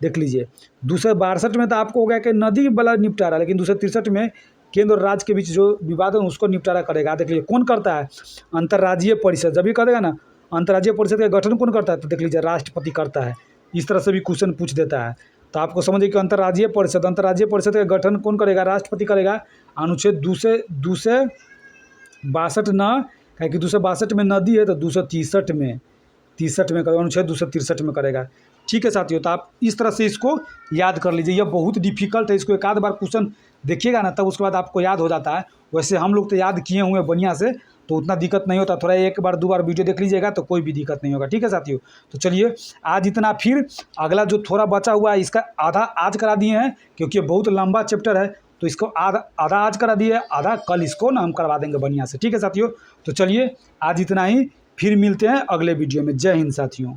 देख लीजिए, 262 में तो आपको हो गया कि नदी वाला निपटारा, लेकिन 263 में केंद्र और राज्य के बीच जो विवाद है उसको निपटारा करेगा। देख लीजिए कौन करता है, अंतर्राज्यीय परिषद। जब भी करेगा ना अंतर्राज्यीय परिषद का गठन कौन करता है, तो देख लीजिए राष्ट्रपति करता है। इस तरह से भी क्वेश्चन पूछ देता है। तो आपको समझिए कि अंतर्राज्यीय परिषद का गठन कौन करेगा, राष्ट्रपति करेगा। अनुच्छेद 262 न, क्या कि 262 में नदी है तो 263 में करेगा, अनुच्छेद 263 में करेगा। ठीक है साथियों, तो आप इस तरह से इसको याद कर लीजिए। यह बहुत डिफिकल्ट है, इसको एक आध बार क्वेश्चन देखिएगा ना तब उसके बाद आपको याद हो जाता है। वैसे हम लोग तो याद किए हुए हैं बढ़िया से, तो उतना दिक्कत नहीं होता। थोड़ा एक बार 2 बार वीडियो देख लीजिएगा तो कोई भी दिक्कत नहीं होगा। ठीक है साथियों, तो चलिए आज इतना। फिर अगला जो थोड़ा बचा हुआ है इसका आधा आज करा दिए हैं, क्योंकि ये बहुत लंबा चैप्टर है, तो इसको आधा आज करा दिए, आधा कल इसको ना हम करवा देंगे बढ़िया से। ठीक है साथियों, तो चलिए आज इतना ही, फिर मिलते हैं अगले वीडियो में। जय हिंद साथियों।